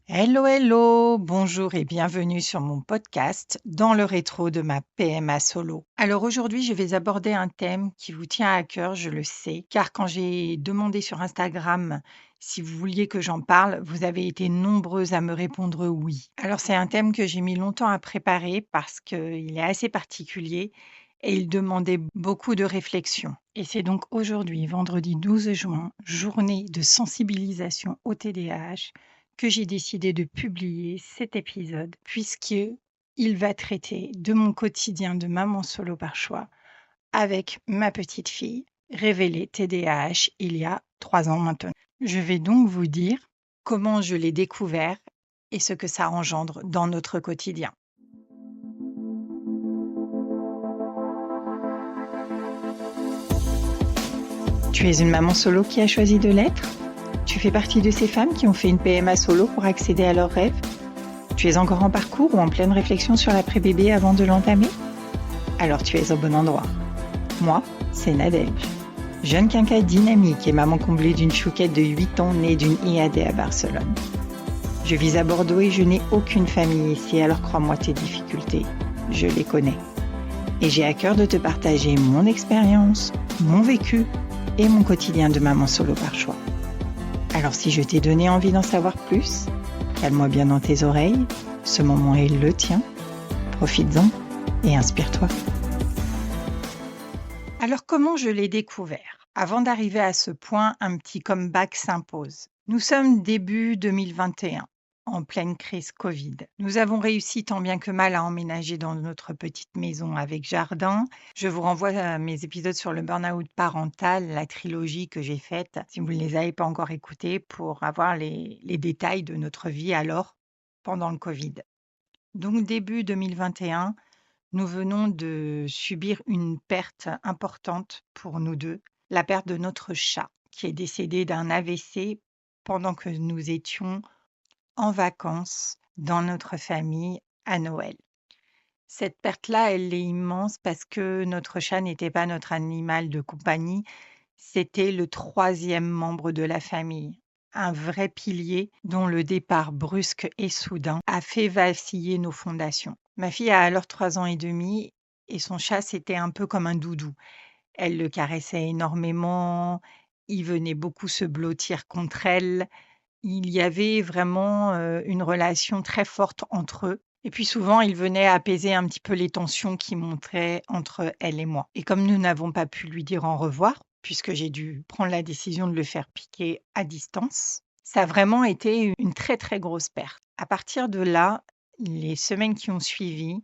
Hello, hello, bonjour et bienvenue sur mon podcast dans le rétro de ma PMA solo. Alors aujourd'hui, je vais aborder un thème qui vous tient à cœur, je le sais, car quand j'ai demandé sur Instagram si vous vouliez que j'en parle, vous avez été nombreuses à me répondre oui. Alors c'est un thème que j'ai mis longtemps à préparer parce qu'il est assez particulier et il demandait beaucoup de réflexion. Et c'est donc aujourd'hui, vendredi 12 juin, journée de sensibilisation au TDAH, que j'ai décidé de publier cet épisode puisque il va traiter de mon quotidien de maman solo par choix avec ma petite fille révélée TDAH il y a 3 ans maintenant. Je vais donc vous dire comment je l'ai découvert et ce que ça engendre dans notre quotidien. Tu es une maman solo qui a choisi de l'être? Tu fais partie de ces femmes qui ont fait une PMA solo pour accéder à leurs rêves? Tu es encore en parcours ou en pleine réflexion sur l'après-bébé avant de l'entamer? Alors tu es au bon endroit. Moi, c'est Nadège, jeune quinca dynamique et maman comblée d'une chouquette de 8 ans née d'une IAD à Barcelone. Je vis à Bordeaux et je n'ai aucune famille ici, alors crois-moi, tes difficultés, je les connais. Et j'ai à cœur de te partager mon expérience, mon vécu et mon quotidien de maman solo par choix. Alors si je t'ai donné envie d'en savoir plus, cale-moi bien dans tes oreilles, ce moment est le tien, profites-en et inspire-toi. Alors comment je l'ai découvert? Avant d'arriver à ce point, un petit comeback s'impose. Nous sommes début 2021, en pleine crise Covid. Nous avons réussi tant bien que mal à emménager dans notre petite maison avec jardin. Je vous renvoie à mes épisodes sur le burn-out parental, la trilogie que j'ai faite, si vous ne les avez pas encore écoutés, pour avoir les détails de notre vie alors, pendant le Covid. Donc début 2021, nous venons de subir une perte importante pour nous deux, la perte de notre chat qui est décédé d'un AVC pendant que nous étions en vacances dans notre famille à Noël. Cette perte-là, elle est immense parce que notre chat n'était pas notre animal de compagnie, c'était le troisième membre de la famille, un vrai pilier dont le départ brusque et soudain a fait vaciller nos fondations. Ma fille a alors 3 ans et demi et son chat, c'était un peu comme un doudou. Elle le caressait énormément, il venait beaucoup se blottir contre elle. Il y avait vraiment, une relation très forte entre eux et puis souvent, il venait apaiser un petit peu les tensions qui montaient entre elle et moi et comme nous n'avons pas pu lui dire au revoir, puisque j'ai dû prendre la décision de le faire piquer à distance, ça a vraiment été une très, très grosse perte. À partir de là, les semaines qui ont suivi,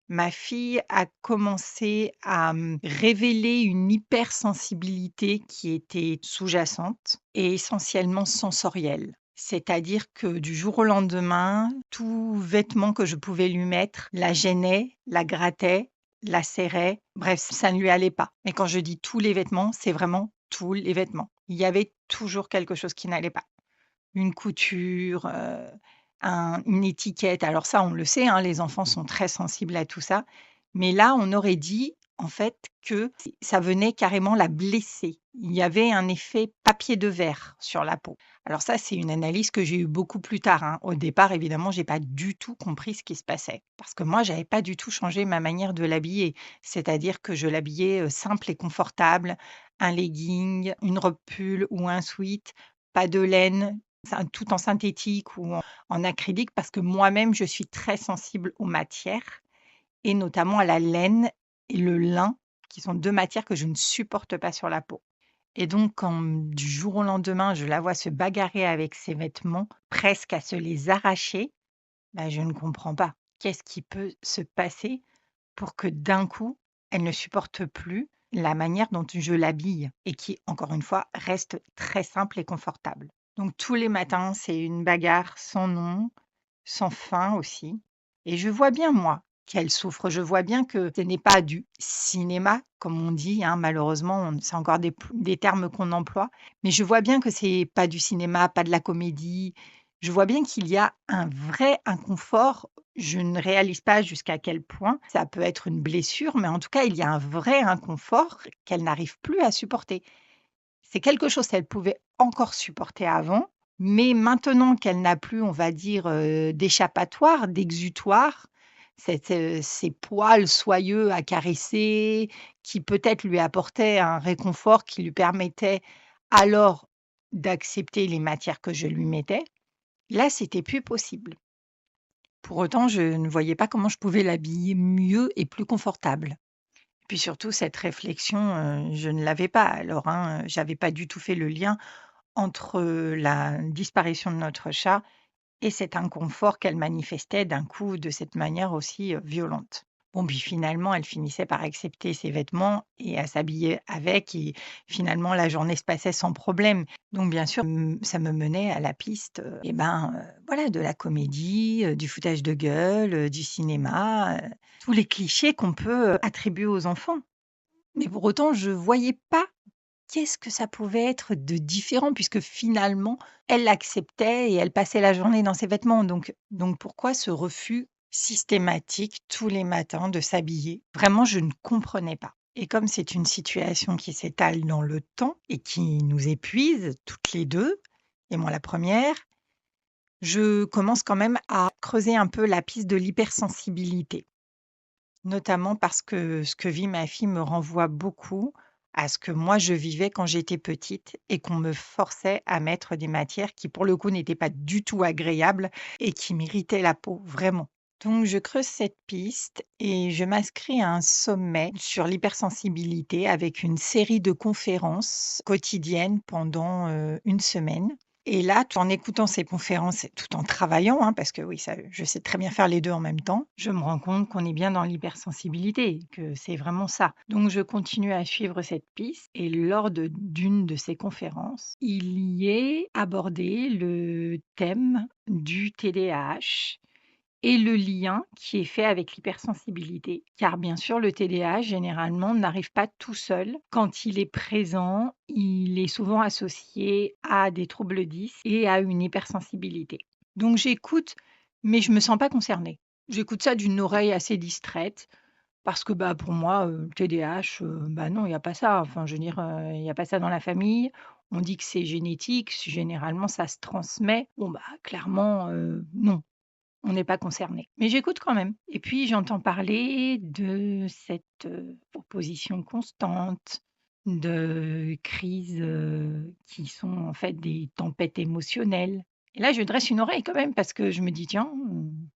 ma fille a commencé à, révéler une hypersensibilité qui était sous-jacente et essentiellement sensorielle. C'est-à-dire que du jour au lendemain, tout vêtement que je pouvais lui mettre la gênait, la grattait, la serrait, bref, ça ne lui allait pas. Et quand je dis tous les vêtements, c'est vraiment tous les vêtements. Il y avait toujours quelque chose qui n'allait pas. Une couture, une étiquette. Alors ça, on le sait, hein, les enfants sont très sensibles à tout ça. Mais là, on aurait dit, en fait, que ça venait carrément la blesser. Il y avait un effet papier de verre sur la peau. Alors ça, c'est une analyse que j'ai eue beaucoup plus tard, hein. Au départ, évidemment, j'ai pas du tout compris ce qui se passait. Parce que moi, j'avais pas du tout changé ma manière de l'habiller. C'est-à-dire que je l'habillais, simple et confortable, un legging, une robe pull ou un sweat, pas de laine, tout en synthétique ou en acrylique parce que moi-même, je suis très sensible aux matières et notamment à la laine et le lin, qui sont 2 matières que je ne supporte pas sur la peau. Et donc quand, du jour au lendemain, je la vois se bagarrer avec ses vêtements, presque à se les arracher, bah, je ne comprends pas. Qu'est-ce qui peut se passer pour que d'un coup, elle ne supporte plus la manière dont je l'habille et qui, encore une fois, reste très simple et confortable. Donc tous les matins, c'est une bagarre sans nom, sans fin aussi. Et je vois bien, moi, qu'elle souffre. Je vois bien que ce n'est pas du cinéma, comme on dit, hein, malheureusement, c'est encore des termes qu'on emploie. Mais je vois bien que c'est pas du cinéma, pas de la comédie. Je vois bien qu'il y a un vrai inconfort. Je ne réalise pas jusqu'à quel point ça peut être une blessure, mais en tout cas, il y a un vrai inconfort qu'elle n'arrive plus à supporter. C'est quelque chose qu'elle pouvait encore supporter avant, Mais maintenant qu'elle n'a plus, on va dire, d'échappatoire, d'exutoire, ces poils soyeux à caresser, qui peut-être lui apportaient un réconfort qui lui permettait alors d'accepter les matières que je lui mettais, là, c'était plus possible. Pour autant, je ne voyais pas comment je pouvais l'habiller mieux et plus confortable. Puis surtout cette réflexion, je ne l'avais pas alors, hein, j'avais pas du tout fait le lien entre, la disparition de notre chat et cet inconfort qu'elle manifestait d'un coup de cette manière aussi, violente. Bon, puis finalement, elle finissait par accepter ses vêtements et à s'habiller avec et finalement la journée se passait sans problème. Donc bien sûr, ça me menait à la piste, voilà, de la comédie, du foutage de gueule, du cinéma, tous les clichés qu'on peut, attribuer aux enfants. Mais pour autant, je voyais pas qu'est-ce que ça pouvait être de différent puisque finalement, elle l'acceptait et elle passait la journée dans ses vêtements. Donc pourquoi ce refus systématique tous les matins de s'habiller? Vraiment, je ne comprenais pas. Et comme c'est une situation qui s'étale dans le temps et qui nous épuise toutes les 2, et moi la première, je commence quand même à creuser un peu la piste de l'hypersensibilité. Notamment parce que ce que vit ma fille me renvoie beaucoup à ce que moi je vivais quand j'étais petite et qu'on me forçait à mettre des matières qui, pour le coup, n'étaient pas du tout agréables et qui m'irritaient la peau, vraiment. Donc je creuse cette piste et je m'inscris à un sommet sur l'hypersensibilité avec une série de conférences quotidiennes pendant, une semaine. Et là, tout en écoutant ces conférences et tout en travaillant, hein, parce que oui, ça, je sais très bien faire les 2 en même temps, je me rends compte qu'on est bien dans l'hypersensibilité, que c'est vraiment ça. Donc je continue à suivre cette piste et lors d'une de ces conférences, il y est abordé le thème du TDAH et le lien qui est fait avec l'hypersensibilité. Car bien sûr, le TDAH, généralement, n'arrive pas tout seul. Quand il est présent, il est souvent associé à des troubles 10 et à une hypersensibilité. Donc j'écoute, mais je me sens pas concernée. J'écoute ça d'une oreille assez distraite parce que bah, pour moi, le TDAH, bah non, il y a pas ça. Enfin, je veux dire, il y a pas ça dans la famille. On dit que c'est génétique, généralement ça se transmet. Bon bah, clairement, non. On n'est pas concerné. Mais j'écoute quand même. Et puis j'entends parler de cette, opposition constante, de crises, qui sont en fait des tempêtes émotionnelles. Et là, je dresse une oreille quand même parce que je me dis: «Tiens,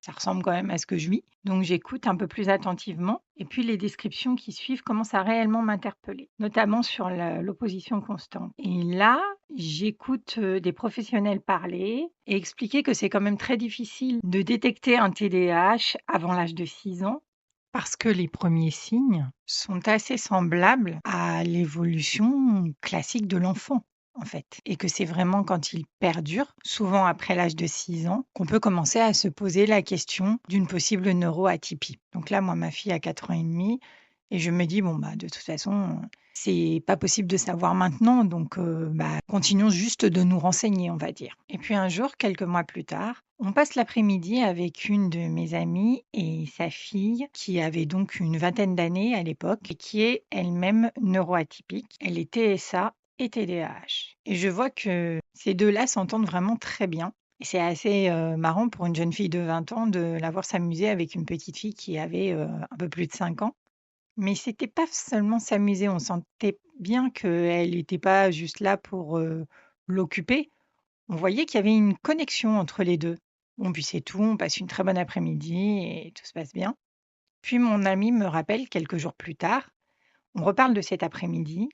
ça ressemble quand même à ce que je vis». Donc j'écoute un peu plus attentivement et puis les descriptions qui suivent commencent à réellement m'interpeller, notamment sur l'opposition constante. Et là, j'écoute, des professionnels parler et expliquer que c'est quand même très difficile de détecter un TDAH avant l'âge de 6 ans parce que les premiers signes sont assez semblables à l'évolution classique de l'enfant, en fait. Et que c'est vraiment quand il perdure, souvent après l'âge de 6 ans, qu'on peut commencer à se poser la question d'une possible neuroatypie. Donc là, moi, ma fille a 4 ans et demi et je me dis: «Bon, bah, de toute façon, c'est pas possible de savoir maintenant, donc continuons juste de nous renseigner», on va dire. Et puis un jour, quelques mois plus tard, on passe l'après-midi avec une de mes amies et sa fille, qui avait donc une vingtaine d'années à l'époque et qui est elle-même neuroatypique. Elle est TSA et TDAH. Et je vois que ces 2-là s'entendent vraiment très bien. Et c'est assez, marrant pour une jeune fille de 20 ans de la voir s'amuser avec une petite fille qui avait, un peu plus de 5 ans. Mais c'était pas seulement s'amuser, on sentait bien qu'elle était pas juste là pour, l'occuper. On voyait qu'il y avait une connexion entre les 2. Bon, puis c'est tout, on passe une très bonne après-midi et tout se passe bien. Puis mon amie me rappelle quelques jours plus tard, on reparle de cet après-midi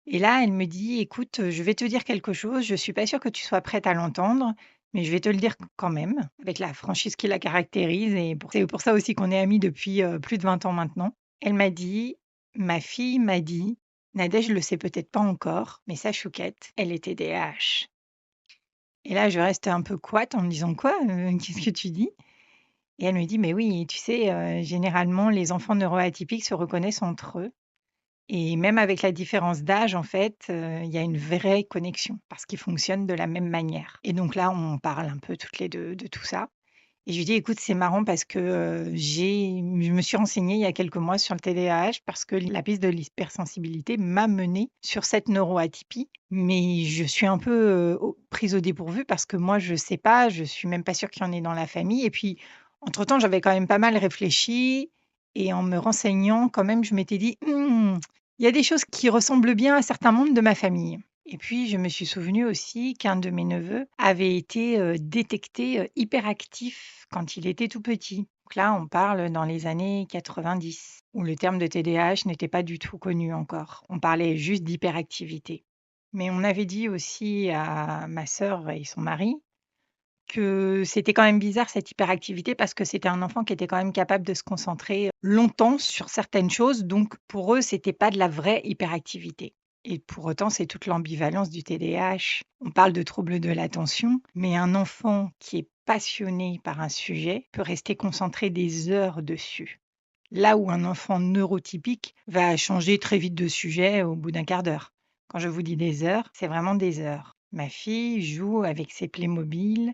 et là, elle me dit: «Écoute, je vais te dire quelque chose, je suis pas sûre que tu sois prête à l'entendre, mais je vais te le dire quand même», avec la franchise qui la caractérise et c'est pour ça aussi qu'on est amies depuis, plus de 20 ans maintenant. Elle m'a dit: «Ma fille m'a dit, Nadège le sait peut-être pas encore, mais sa chouquette, elle est TDAH». Et là, je reste un peu couate en me disant: «Quoi? Qu'est-ce que tu dis?» Et elle me dit: «Mais oui, tu sais, généralement, les enfants neuroatypiques se reconnaissent entre eux et même avec la différence d'âge, en fait, il y a une vraie connexion parce qu'ils fonctionnent de la même manière». Et donc là, on parle un peu toutes les 2 de tout ça Et je lui dis: «Écoute, c'est marrant parce que, je me suis renseignée il y a quelques mois sur le TDAH parce que la piste de l'hypersensibilité m'a menée sur cette neuroatypie, mais je suis un peu, prise au dépourvu parce que moi je sais pas, je suis même pas sûre qu'il y en ait dans la famille et puis entre-temps, j'avais quand même pas mal réfléchi et en me renseignant quand même, je m'étais dit: «Mmh, il y a des choses qui ressemblent bien à certains membres de ma famille». Et puis, je me suis souvenue aussi qu'un de mes neveux avait été, détecté, hyperactif quand il était tout petit. Donc là, on parle dans les années 90, où le terme de TDAH n'était pas du tout connu encore. On parlait juste d'hyperactivité. Mais on avait dit aussi à ma sœur et son mari que c'était quand même bizarre cette hyperactivité parce que c'était un enfant qui était quand même capable de se concentrer longtemps sur certaines choses, donc pour eux, c'était pas de la vraie hyperactivité. Et pour autant, c'est toute l'ambivalence du TDAH. On parle de troubles de l'attention, mais un enfant qui est passionné par un sujet peut rester concentré des heures dessus. Là où un enfant neurotypique va changer très vite de sujet au bout d'un quart d'heure. Quand je vous dis des heures, c'est vraiment des heures. Ma fille joue avec ses Playmobil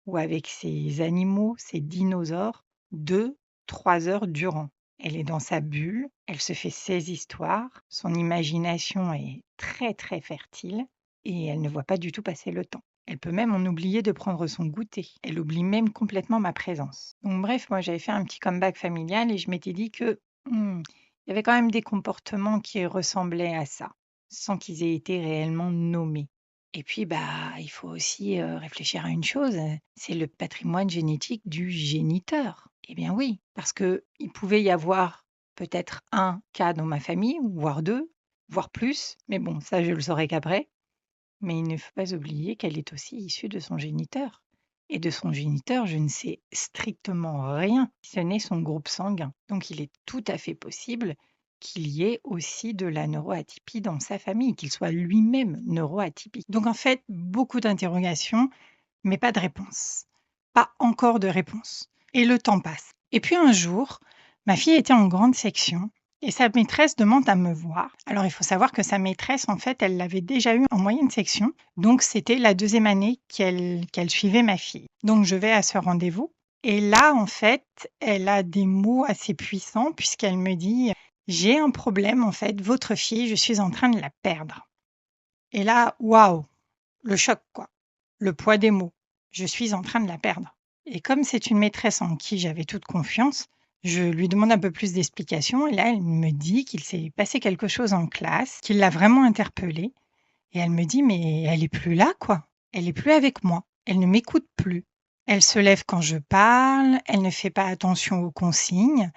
ou avec ses animaux, ses dinosaures, 2, 3 heures durant. Elle est dans sa bulle, elle se fait ses histoires, son imagination est très très fertile et elle ne voit pas du tout passer le temps. Elle peut même en oublier de prendre son goûter. Elle oublie même complètement ma présence. Donc bref, moi j'avais fait un petit comeback familial et je m'étais dit que il y avait quand même des comportements qui ressemblaient à ça, sans qu'ils aient été réellement nommés. Et puis, bah, il faut aussi réfléchir à une chose, c'est le patrimoine génétique du géniteur. Eh bien oui, parce que il pouvait y avoir peut-être un cas dans ma famille, voire deux, voire plus, mais bon, ça je le saurai qu'après. Mais il ne faut pas oublier qu'elle est aussi issue de son géniteur. Et de son géniteur, je ne sais strictement rien, si ce n'est son groupe sanguin. Donc il est tout à fait possible qu'il y ait aussi de la neuroatypie dans sa famille, qu'il soit lui-même neuroatypique. Donc en fait, beaucoup d'interrogations, mais pas de réponse. Pas encore de réponse. Et le temps passe. Et puis un jour, ma fille était en grande section et sa maîtresse demande à me voir. Alors il faut savoir que sa maîtresse, en fait, elle l'avait déjà eue en moyenne section. Donc c'était la deuxième année qu'elle suivait ma fille. Donc je vais à ce rendez-vous. Et là, en fait, elle a des mots assez puissants puisqu'elle me dit: «J'ai un problème, en fait, votre fille, je suis en train de la perdre». Et là, waouh, le choc, quoi. Le poids des mots. Je suis en train de la perdre. Et comme c'est une maîtresse en qui j'avais toute confiance, je lui demande un peu plus d'explications et là, elle me dit qu'il s'est passé quelque chose en classe, qui l'a vraiment interpellée et elle me dit: «Mais elle est plus là, quoi. Elle est plus avec moi. Elle ne m'écoute plus. Elle se lève quand je parle, elle ne fait pas attention aux consignes.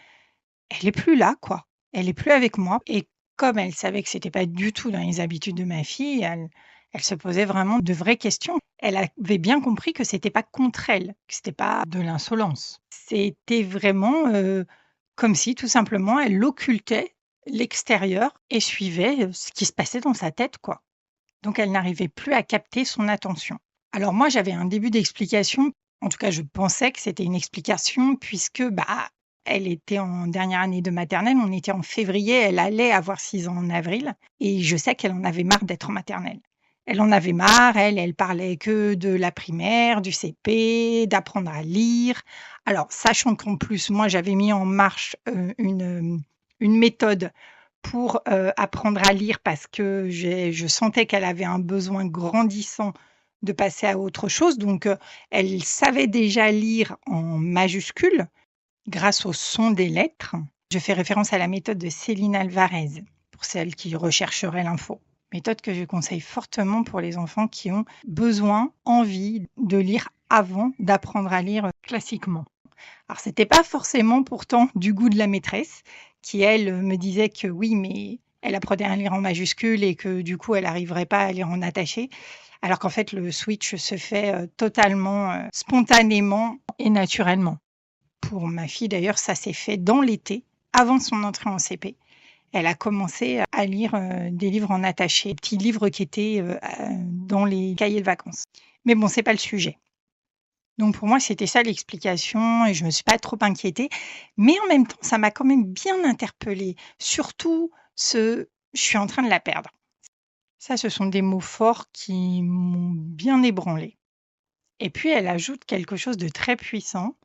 Elle est plus là, quoi. Elle est plus avec moi» et comme elle savait que c'était pas du tout dans les habitudes de ma fille, elle se posait vraiment de vraies questions. Elle avait bien compris que c'était pas contre elle, que c'était pas de l'insolence. C'était vraiment, comme si tout simplement elle occultait l'extérieur et suivait, ce qui se passait dans sa tête, quoi. Donc elle n'arrivait plus à capter son attention. Alors moi, j'avais un début d'explication, en tout cas je pensais que c'était une explication puisque, bah, elle était en dernière année de maternelle, on était en février, elle allait avoir 6 ans en avril et je sais qu'elle en avait marre d'être en maternelle. Elle en avait marre, elle parlait que de la primaire, du CP, d'apprendre à lire. Alors sachant qu'en plus moi j'avais mis en marche, une méthode pour, apprendre à lire parce que je sentais qu'elle avait un besoin grandissant de passer à autre chose donc elle savait déjà lire en majuscules grâce au son des lettres. Je fais référence à la méthode de Céline Alvarez, pour celles qui rechercheraient l'info. Méthode que je conseille fortement pour les enfants qui ont besoin, envie de lire avant d'apprendre à lire, classiquement. Alors c'était pas forcément pourtant du goût de la maîtresse qui elle, me disait que oui, mais elle apprenait à lire en majuscules et que du coup elle arriverait pas à lire en attaché. Alors qu'en fait le switch se fait, totalement, spontanément et naturellement. Pour ma fille d'ailleurs, ça s'est fait dans l'été, avant son entrée en CP. Elle a commencé à lire, des livres en attaché, des petits livres qui étaient, dans les cahiers de vacances. Mais bon, c'est pas le sujet. Donc pour moi, c'était ça l'explication et je me suis pas trop inquiétée. Mais en même temps, ça m'a quand même bien interpellée. Surtout ce: «Je suis en train de la perdre». Ça, ce sont des mots forts qui m'ont bien ébranlée. Et puis elle ajoute quelque chose de très puissant.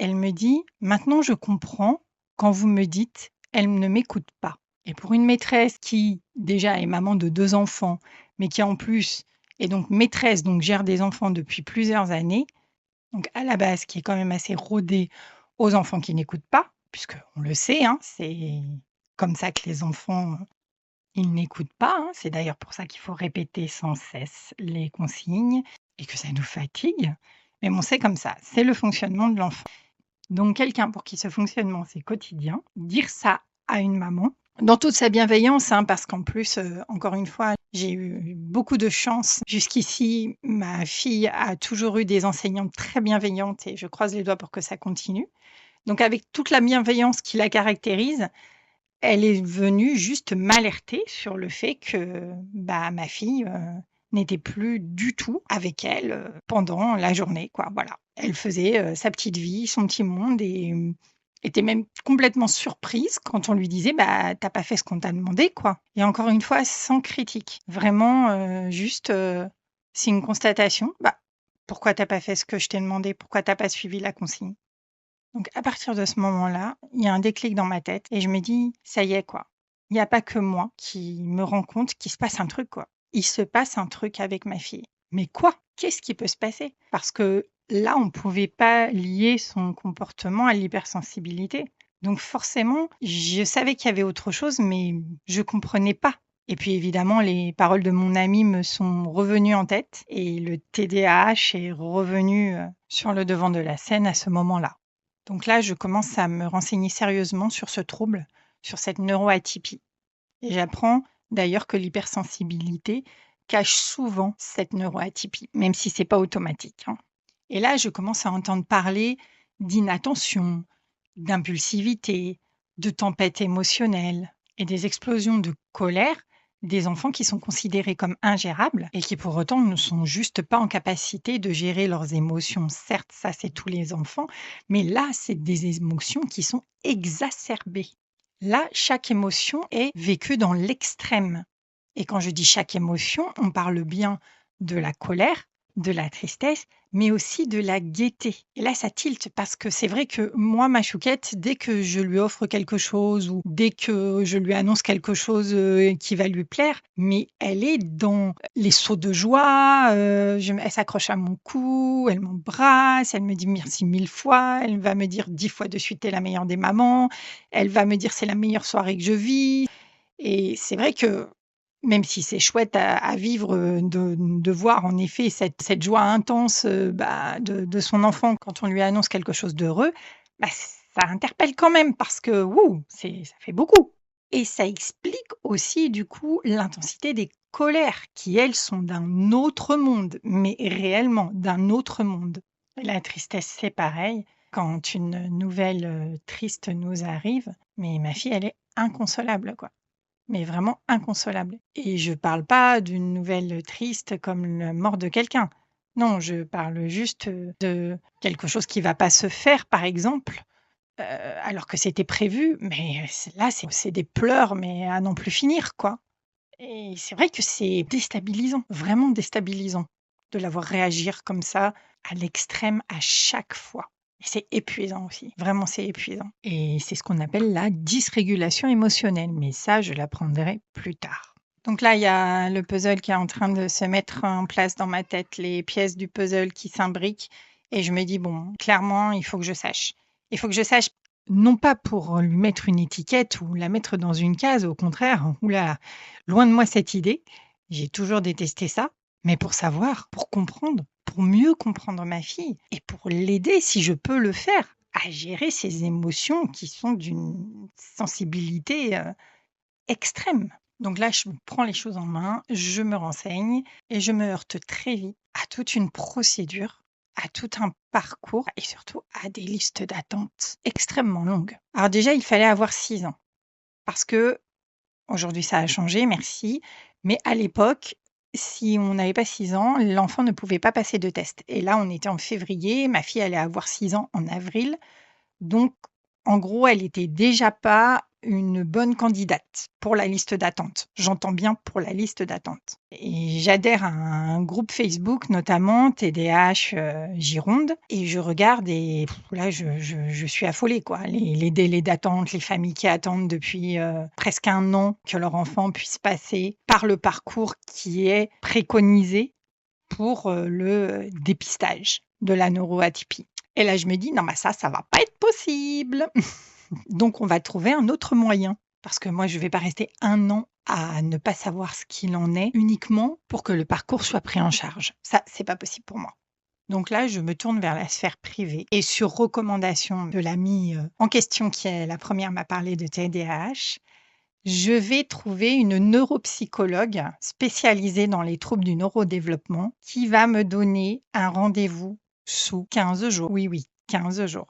Elle me dit: «Maintenant je comprends quand vous me dites: "Elle ne m'écoute pas"». Et pour une maîtresse qui, déjà, est maman de 2 enfants, mais qui en plus est donc maîtresse, donc gère des enfants depuis plusieurs années, donc à la base qui est quand même assez rodée aux enfants qui n'écoutent pas, puisqu'on le sait, hein, c'est comme ça que les enfants, ils n'écoutent pas, hein. C'est d'ailleurs pour ça qu'il faut répéter sans cesse les consignes et que ça nous fatigue. Mais bon, c'est comme ça, c'est le fonctionnement de l'enfant. Donc quelqu'un pour qui ce fonctionnement, c'est quotidien, dire ça à une maman, dans toute sa bienveillance, hein, parce qu'en plus, encore une fois, j'ai eu beaucoup de chance. Jusqu'ici, ma fille a toujours eu des enseignantes très bienveillantes et je croise les doigts pour que ça continue. Donc avec toute la bienveillance qui la caractérise, elle est venue juste m'alerter sur le fait que, bah, ma fille, n'était plus du tout avec elle, pendant la journée, quoi, voilà. Elle faisait, sa petite vie, son petit monde et était même complètement surprise quand on lui disait: «Bah, tu pas fait ce qu'on t'a demandé, quoi». Et encore une fois, sans critique. Vraiment, juste, c'est une constatation: «Bah, pourquoi t'as pas fait ce que je t'ai demandé? Pourquoi t'as pas suivi la consigne?» Donc à partir de ce moment-là, il y a un déclic dans ma tête et je me dis: «Ça y est quoi, il y a pas que moi qui me rends compte qu'il se passe un truc quoi. Il se passe un truc avec ma fille». Mais quoi? Qu'est-ce qui peut se passer? Parce que là, on pouvait pas lier son comportement à l'hypersensibilité. Donc forcément, je savais qu'il y avait autre chose, mais je comprenais pas. Et puis évidemment, les paroles de mon amie me sont revenues en tête et le TDAH est revenu, sur le devant de la scène à ce moment-là. Donc là, je commence à me renseigner sérieusement sur ce trouble, sur cette neuroatypie. Et j'apprends d'ailleurs que l'hypersensibilité cache souvent cette neuroatypie, même si c'est pas automatique, hein. Et là, je commence à entendre parler d'inattention, d'impulsivité, de tempête émotionnelle et des explosions de colère des enfants qui sont considérés comme ingérables et qui pour autant ne sont juste pas en capacité de gérer leurs émotions. Certes, ça c'est tous les enfants, mais là, c'est des émotions qui sont exacerbées. Là, chaque émotion est vécue dans l'extrême. Et quand je dis chaque émotion, on parle bien de la colère, de la tristesse, mais aussi de la gaieté. Et là, ça tilte parce que c'est vrai que moi, ma chouquette, dès que je lui offre quelque chose ou dès que je lui annonce quelque chose qui va lui plaire, mais elle est dans les sauts de joie, elle s'accroche à mon cou, elle m'embrasse, elle me dit merci 1000 fois, elle va me dire 10 fois de suite, t'es la meilleure des mamans, elle va me dire c'est la meilleure soirée que je vis. Et c'est vrai que même si c'est chouette à vivre, de voir en effet cette joie intense, bah, de son enfant quand on lui annonce quelque chose d'heureux, bah, ça interpelle quand même parce que, ça fait beaucoup. Et ça explique aussi du coup l'intensité des colères qui, elles, sont d'un autre monde, mais réellement d'un autre monde. La tristesse, c'est pareil. Quand une nouvelle, triste nous arrive, mais ma fille, elle est inconsolable, quoi, mais vraiment inconsolable. Et je parle pas d'une nouvelle triste comme la mort de quelqu'un. Non, je parle juste, de quelque chose qui va pas se faire, par exemple, alors que c'était prévu, mais c'est des pleurs, mais à n'en plus finir, quoi. Et c'est vrai que c'est déstabilisant, vraiment déstabilisant de la voir réagir comme ça, à l'extrême, à chaque fois. Et c'est épuisant aussi, vraiment c'est épuisant. Et c'est ce qu'on appelle la dysrégulation émotionnelle, mais ça, je l'apprendrai plus tard. Donc là, il y a le puzzle qui est en train de se mettre en place dans ma tête, les pièces du puzzle qui s'imbriquent et je me dis: «Bon, clairement, il faut que je sache». Il faut que je sache, non pas pour lui mettre une étiquette ou la mettre dans une case, au contraire, ouh là, loin de moi cette idée. J'ai toujours détesté ça, mais pour savoir, pour comprendre, pour mieux comprendre ma fille et pour l'aider, si je peux le faire, à gérer ses émotions qui sont d'une sensibilité, extrême. Donc là, je prends les choses en main, je me renseigne et je me heurte très vite à toute une procédure, à tout un parcours et surtout à des listes d'attente extrêmement longues. Alors déjà, il fallait avoir 6 ans parce que aujourd'hui, ça a changé, merci, mais à l'époque, si on n'avait pas 6 ans, l'enfant ne pouvait pas passer de test. Et là, on était en février, ma fille allait avoir 6 ans en avril, donc en gros, elle était déjà pas une bonne candidate pour la liste d'attente. J'entends bien pour la liste d'attente. Et j'adhère à un groupe Facebook, notamment TDAH Gironde, et je regarde et là, je suis affolée, quoi. Les délais d'attente, les familles qui attendent depuis presque 1 an que leur enfant puisse passer par le parcours qui est préconisé pour le dépistage de la neuroatypie. Et là, je me dis: «Non, mais ça va pas être possible!» Donc on va trouver un autre moyen. Parce que moi, je ne vais pas rester 1 an à ne pas savoir ce qu'il en est, uniquement pour que le parcours soit pris en charge. Ça, c'est pas possible pour moi. Donc là, je me tourne vers la sphère privée et sur recommandation de l'amie en question qui est la première m'a parlé de TDAH, je vais trouver une neuropsychologue spécialisée dans les troubles du neurodéveloppement qui va me donner un rendez-vous sous 15 jours. Oui, oui, 15 jours.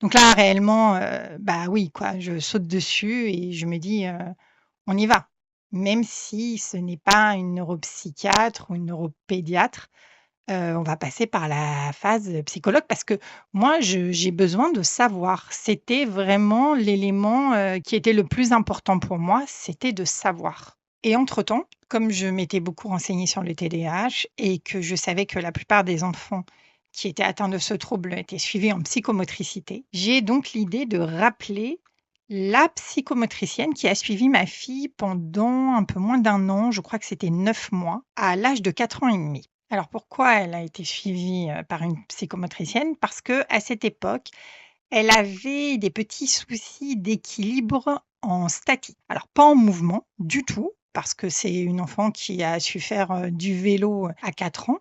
Donc là, réellement, bah oui, quoi, je saute dessus et je me dis, «On y va». Même si ce n'est pas une neuropsychiatre ou une neuropédiatre, on va passer par la phase psychologue parce que moi, j'ai besoin de savoir. C'était vraiment l'élément, qui était le plus important pour moi, c'était de savoir. Et entre-temps, comme je m'étais beaucoup renseignée sur le TDAH et que je savais que la plupart des enfants qui étaient atteints de ce trouble étaient suivis en psychomotricité, j'ai donc l'idée de rappeler la psychomotricienne qui a suivi ma fille pendant un peu moins d'1 an, je crois que c'était 9 mois, à l'âge de 4 ans et demi. Alors pourquoi elle a été suivie, par une psychomotricienne? Parce qu'à cette époque, elle avait des petits soucis d'équilibre en statique. Alors pas en mouvement du tout, parce que c'est une enfant qui a su faire, du vélo à 4 ans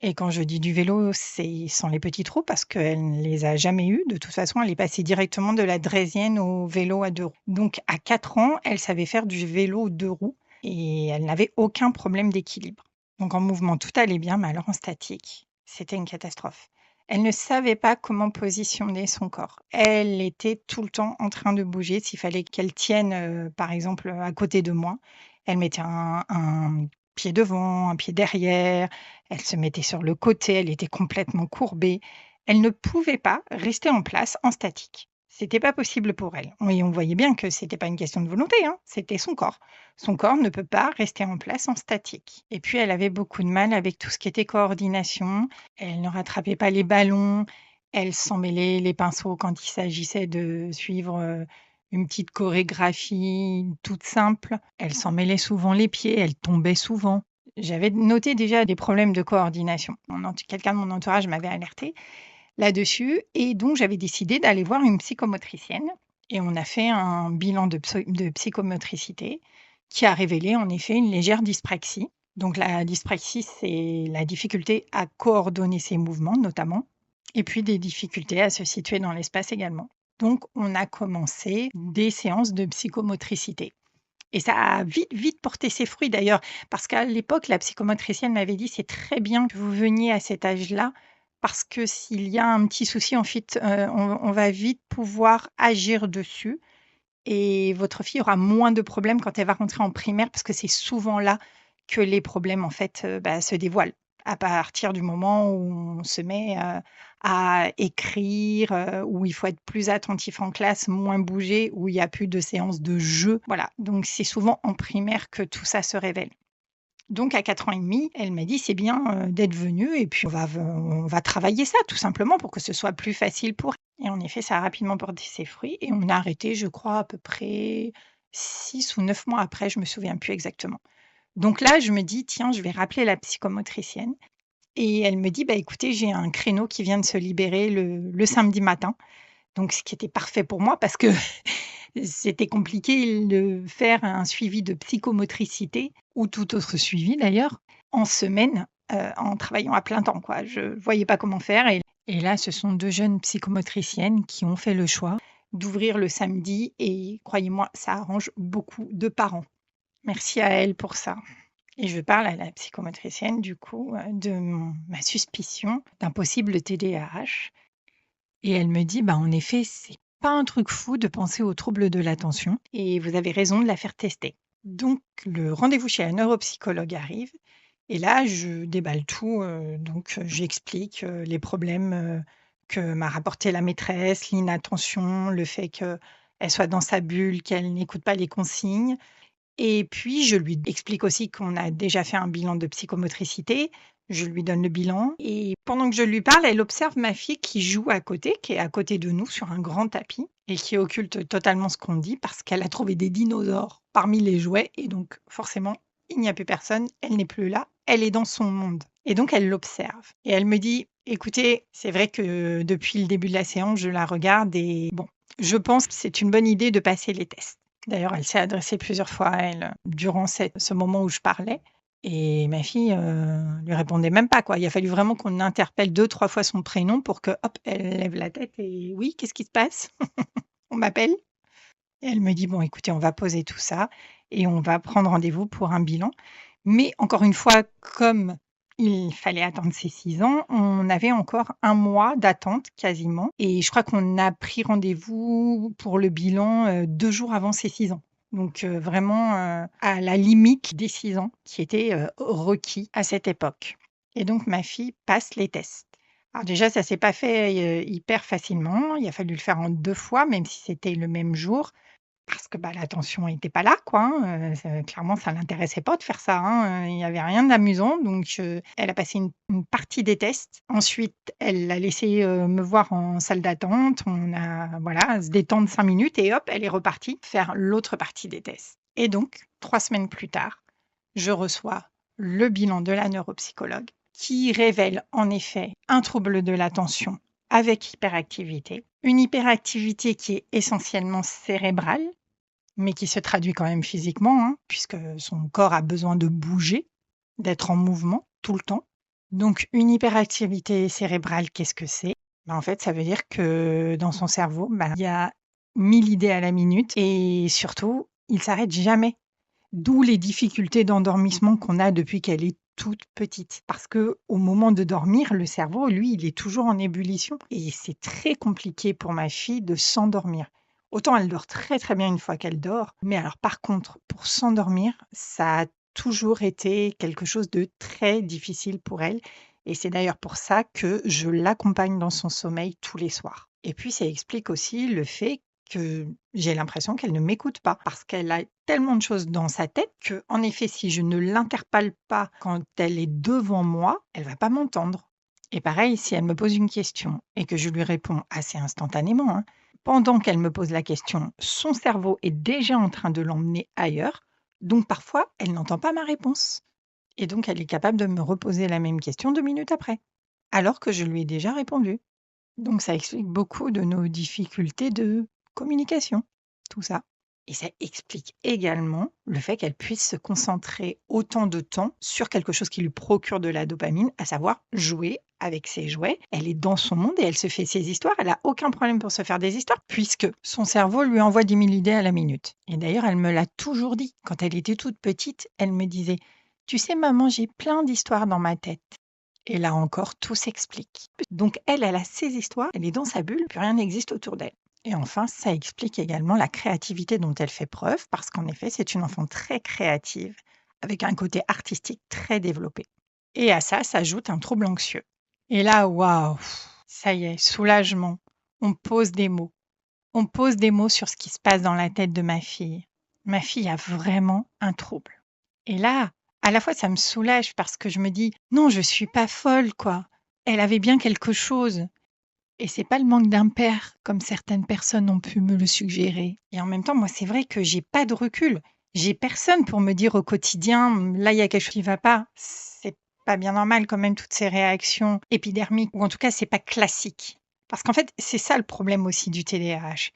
et quand je dis du vélo, c'est sans les petits trous parce qu'elle ne les a jamais eus. De toute façon, elle est passée directement de la draisienne au vélo à 2 roues. Donc à 4 ans, elle savait faire du vélo 2 roues et elle n'avait aucun problème d'équilibre. Donc en mouvement, tout allait bien, mais alors en statique, c'était une catastrophe. Elle ne savait pas comment positionner son corps. Elle était tout le temps en train de bouger. S'il fallait qu'elle tienne, par exemple, à côté de moi, elle mettait un pied devant, un pied derrière, elle se mettait sur le côté, elle était complètement courbée. Elle ne pouvait pas rester en place en statique. C'était pas possible pour elle. Et on voyait bien que c'était pas une question de volonté, hein, c'était son corps. Son corps ne peut pas rester en place en statique. Et puis elle avait beaucoup de mal avec tout ce qui était coordination. Elle ne rattrapait pas les ballons, elle s'en mêlait les pinceaux quand il s'agissait de suivre, une petite chorégraphie toute simple. Elle s'en mêlait souvent les pieds, elle tombait souvent. J'avais noté déjà des problèmes de coordination. Quelqu'un de mon entourage m'avait alertée là-dessus et donc j'avais décidé d'aller voir une psychomotricienne et on a fait un bilan de psychomotricité qui a révélé en effet une légère dyspraxie. Donc la dyspraxie, c'est la difficulté à coordonner ses mouvements notamment et puis des difficultés à se situer dans l'espace également. Donc on a commencé des séances de psychomotricité et ça a vite, vite porté ses fruits d'ailleurs parce qu'à l'époque, la psychomotricienne m'avait dit: «C'est très bien que vous veniez à cet âge-là parce que s'il y a un petit souci, ensuite, on va vite pouvoir agir dessus et votre fille aura moins de problèmes quand elle va rentrer en primaire parce que c'est souvent là que les problèmes, en fait, se dévoilent. À partir du moment où on se met, à écrire, où il faut être plus attentif en classe, moins bouger, où il y a plus de séances de jeu. Voilà, donc c'est souvent en primaire que tout ça se révèle. Donc à 4 ans et demi, elle m'a dit: «C'est bien, d'être venue et puis on va travailler ça tout simplement pour que ce soit plus facile pour elle» et en effet, ça a rapidement porté ses fruits et on a arrêté, je crois, à peu près 6 ou 9 mois après, je me souviens plus exactement. Donc là, je me dis: «Tiens, je vais rappeler la psychomotricienne» et elle me dit: «Bah, écoutez, j'ai un créneau qui vient de se libérer le samedi matin». Donc ce qui était parfait pour moi parce que c'était compliqué de faire un suivi de psychomotricité ou tout autre suivi d'ailleurs, en semaine, en travaillant à plein temps, quoi. Je voyais pas comment faire et là, ce sont 2 jeunes psychomotriciennes qui ont fait le choix d'ouvrir le samedi et croyez-moi, ça arrange beaucoup de parents. Merci à elles pour ça et je parle à la psychomotricienne du coup, de ma suspicion d'un possible TDAH et elle me dit: «Bah, en effet, c'est pas un truc fou de penser aux troubles de l'attention et vous avez raison de la faire tester». Donc le rendez-vous chez la neuropsychologue arrive et là, je déballe tout, donc j'explique, les problèmes, que m'a rapporté la maîtresse, l'inattention, le fait qu'elle qu'elle soit dans sa bulle, qu'elle n'écoute pas les consignes. Et puis, je lui explique aussi qu'on a déjà fait un bilan de psychomotricité. Je lui donne le bilan et pendant que je lui parle, elle observe ma fille qui joue à côté, qui est à côté de nous sur un grand tapis et qui occulte totalement ce qu'on dit parce qu'elle a trouvé des dinosaures parmi les jouets et donc forcément, il n'y a plus personne, elle n'est plus là, elle est dans son monde. Et donc elle l'observe et elle me dit: «Écoutez, c'est vrai que depuis le début de la séance, je la regarde et bon, je pense que c'est une bonne idée de passer les tests». D'ailleurs, elle s'est adressée plusieurs fois à elle, durant ce moment où je parlais et ma fille, lui répondait même pas, quoi. Il a fallu vraiment qu'on interpelle 2-3 fois son prénom pour que, hop, elle lève la tête et: «Oui, qu'est-ce qui se passe? On m'appelle?» Et elle me dit: «Bon, écoutez, on va poser tout ça et on va prendre rendez-vous pour un bilan». Mais encore une fois, comme il fallait attendre ses 6 ans, on avait encore 1 mois d'attente quasiment et je crois qu'on a pris rendez-vous pour le bilan, 2 jours avant ses 6 ans. Donc vraiment, à la limite des 6 ans qui étaient, requis à cette époque et donc ma fille passe les tests. Alors déjà, ça s'est pas fait, hyper facilement. Il a fallu le faire en 2 fois, même si c'était le même jour. Parce que, bah, l'attention était pas là, quoi, hein, ça clairement, ça l'intéressait pas de faire ça, hein, il y avait rien d'amusant donc elle a passé une partie des tests. Ensuite, elle l'a laissé, me voir en salle d'attente. On a voilà, se détendre 5 minutes et hop, elle est repartie faire l'autre partie des tests et donc 3 semaines plus tard, je reçois le bilan de la neuropsychologue qui révèle en effet un trouble de l'attention avec hyperactivité. Une hyperactivité qui est essentiellement cérébrale, mais qui se traduit quand même physiquement, hein, puisque son corps a besoin de bouger, d'être en mouvement tout le temps. Donc une hyperactivité cérébrale, qu'est-ce que c'est? En fait, ça veut dire que dans son cerveau, il y a 1000 idées à la minute et surtout, il s'arrête jamais. D'où les difficultés d'endormissement qu'on a depuis qu'elle est toute petite. Parce que au moment de dormir, le cerveau, lui, il est toujours en ébullition et c'est très compliqué pour ma fille de s'endormir. Autant elle dort très, très bien une fois qu'elle dort, mais alors par contre, pour s'endormir, ça a toujours été quelque chose de très difficile pour elle et c'est d'ailleurs pour ça que je l'accompagne dans son sommeil tous les soirs. Et puis ça explique aussi le fait que j'ai l'impression qu'elle ne m'écoute pas parce qu'elle a tellement de choses dans sa tête que, en effet, si je ne l'interpelle pas quand elle est devant moi, elle va pas m'entendre. Et pareil, si elle me pose une question et que je lui réponds assez instantanément, hein, pendant qu'elle me pose la question, son cerveau est déjà en train de l'emmener ailleurs. Donc parfois, elle n'entend pas ma réponse. Et donc, elle est capable de me reposer la même question 2 minutes après, alors que je lui ai déjà répondu. Donc ça explique beaucoup de nos difficultés de communication, tout ça. Et ça explique également le fait qu'elle puisse se concentrer autant de temps sur quelque chose qui lui procure de la dopamine, à savoir jouer avec ses jouets. Elle est dans son monde et elle se fait ses histoires. Elle a aucun problème pour se faire des histoires puisque son cerveau lui envoie 10 000 idées à la minute. Et d'ailleurs, elle me l'a toujours dit. Quand elle était toute petite, elle me disait: «Tu sais maman, j'ai plein d'histoires dans ma tête». Et là encore, tout s'explique. Donc elle, elle a ses histoires, elle est dans sa bulle, plus rien n'existe autour d'elle. Et enfin, ça explique également la créativité dont elle fait preuve, parce qu'en effet, c'est une enfant très créative, avec un côté artistique très développé. Et à ça s'ajoute un trouble anxieux. Et là, waouh, ça y est, soulagement. On pose des mots. On pose des mots sur ce qui se passe dans la tête de ma fille. Ma fille a vraiment un trouble. Et là, à la fois, ça me soulage parce que je me dis: «Non, je suis pas folle, quoi. Elle avait bien quelque chose et c'est pas le manque d'un père comme certaines personnes ont pu me le suggérer» et en même temps, moi, c'est vrai que j'ai pas de recul. J'ai personne pour me dire au quotidien: Là, il y a quelque chose qui va pas». C'est pas bien normal quand même toutes ces réactions épidermiques ou en tout cas, c'est pas classique. Parce qu'en fait, c'est ça le problème aussi du TDAH.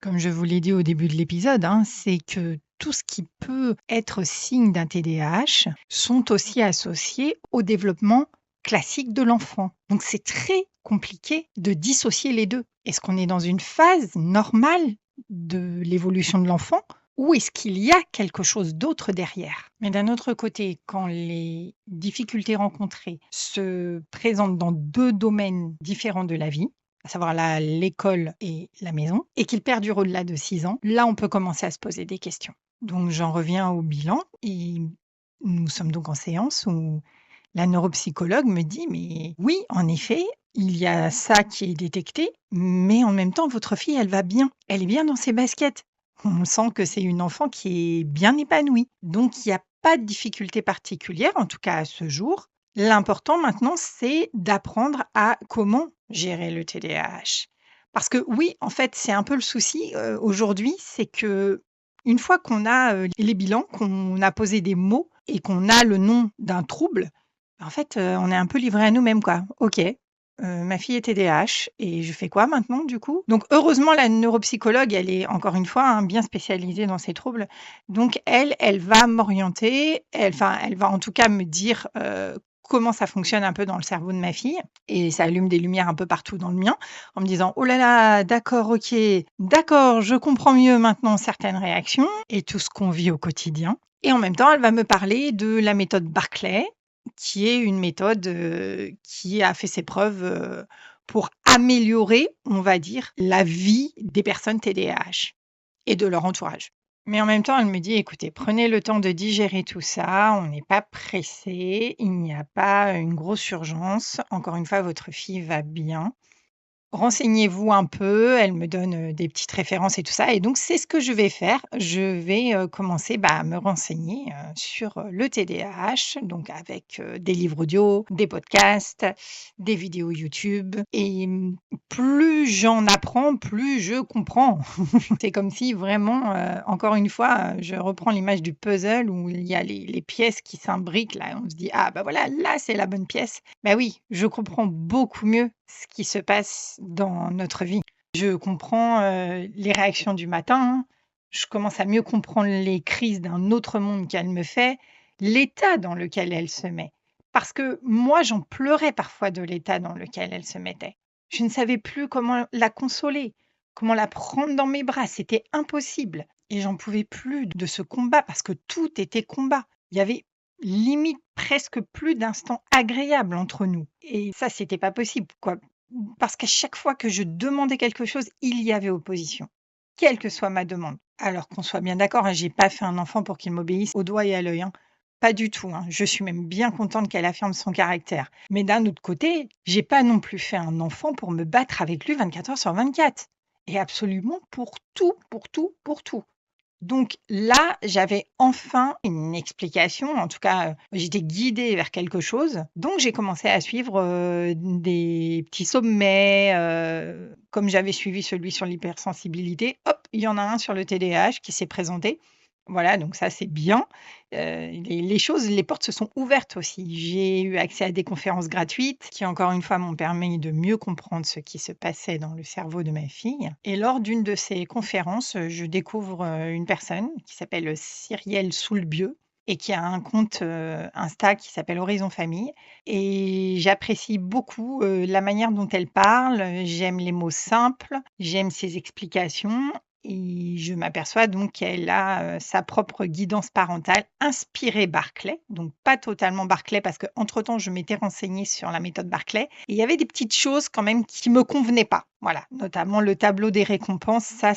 Comme je vous l'ai dit au début de l'épisode, hein, c'est que tout ce qui peut être signe d'un TDAH sont aussi associés au développement classique de l'enfant. Donc c'est très compliqué de dissocier les deux. Est-ce qu'on est dans une phase normale de l'évolution de l'enfant ou est-ce qu'il y a quelque chose d'autre derrière? Mais d'un autre côté, quand les difficultés rencontrées se présentent dans 2 domaines différents de la vie, à savoir l'école et la maison, et qu'il perdure au-delà de 6 ans, là, on peut commencer à se poser des questions. Donc j'en reviens au bilan et nous sommes donc en séance où La neuropsychologue me dit: «Mais oui, en effet, il y a ça qui est détecté, mais en même temps, votre fille, elle va bien. Elle est bien dans ses baskets. On sent que c'est une enfant qui est bien épanouie. Donc il y a pas de difficulté particulière, en tout cas à ce jour. L'important maintenant, c'est d'apprendre à comment gérer le TDAH». Parce que oui, en fait, c'est un peu le souci, aujourd'hui, c'est que une fois qu'on a, les bilans, qu'on a posé des mots et qu'on a le nom d'un trouble, en fait, on est un peu livré à nous-mêmes, quoi. OK, ma fille est TDAH et je fais quoi maintenant, du coup? Donc heureusement, la neuropsychologue, elle est encore une fois, hein, bien spécialisée dans ces troubles. Donc elle va m'orienter, elle va en tout cas me dire, comment ça fonctionne un peu dans le cerveau de ma fille et ça allume des lumières un peu partout dans le mien en me disant: «Oh là là, d'accord, OK, d'accord, je comprends mieux maintenant certaines réactions et tout ce qu'on vit au quotidien». Et en même temps, elle va me parler de la méthode Barclay, qui est une méthode, qui a fait ses preuves, pour améliorer, on va dire, la vie des personnes TDAH et de leur entourage. Mais en même temps, elle me dit: «Écoutez, prenez le temps de digérer tout ça, on n'est pas pressé, il n'y a pas une grosse urgence. Encore une fois, votre fille va bien. Renseignez-vous un peu», elle me donne, des petites références et tout ça et donc c'est ce que je vais faire. Je vais, commencer, à me renseigner, sur, le TDAH, donc avec, des livres audio, des podcasts, des vidéos YouTube et plus j'en apprends, plus je comprends. C'est comme si vraiment, encore une fois, je reprends l'image du puzzle où il y a les pièces qui s'imbriquent là, on se dit: «Ah bah voilà, là c'est la bonne pièce». Bah oui, je comprends beaucoup mieux ce qui se passe dans notre vie. Je comprends, les réactions du matin, je commence à mieux comprendre les crises d'un autre monde qu'elle me fait, l'état dans lequel elle se met. Parce que moi, j'en pleurais parfois de l'état dans lequel elle se mettait. Je ne savais plus comment la consoler, comment la prendre dans mes bras, c'était impossible et j'en pouvais plus de ce combat parce que tout était combat. Il y avait limite presque plus d'instants agréables entre nous et ça, c'était pas possible, quoi. Parce qu'à chaque fois que je demandais quelque chose, il y avait opposition, quelle que soit ma demande. Alors qu'on soit bien d'accord, hein, j'ai pas fait un enfant pour qu'il m'obéisse au doigt et à l'œil, hein. Pas du tout, hein. Je suis même bien contente qu'elle affirme son caractère. Mais d'un autre côté, j'ai pas non plus fait un enfant pour me battre avec lui 24 heures sur 24 et absolument pour tout, pour tout, pour tout. Donc là, j'avais enfin une explication, en tout cas, j'étais guidée vers quelque chose. Donc j'ai commencé à suivre, des petits sommets, comme j'avais suivi celui sur l'hypersensibilité, hop, il y en a un sur le TDAH qui s'est présenté. Voilà, donc ça, c'est bien. Les portes se sont ouvertes aussi. J'ai eu accès à des conférences gratuites qui, encore une fois, m'ont permis de mieux comprendre ce qui se passait dans le cerveau de ma fille et lors d'une de ces conférences, je découvre, une personne qui s'appelle, Cyrielle Soulbieux et qui a un compte, Insta qui s'appelle Horizon Famille et j'apprécie beaucoup, la manière dont elle parle, j'aime les mots simples, j'aime ses explications et je m'aperçois donc qu'elle a, sa propre guidance parentale inspirée Barclay, donc pas totalement Barclay parce qu'entre-temps je m'étais renseignée sur la méthode Barclay et il y avait des petites choses quand même qui me convenaient pas. Voilà, notamment le tableau des récompenses, ça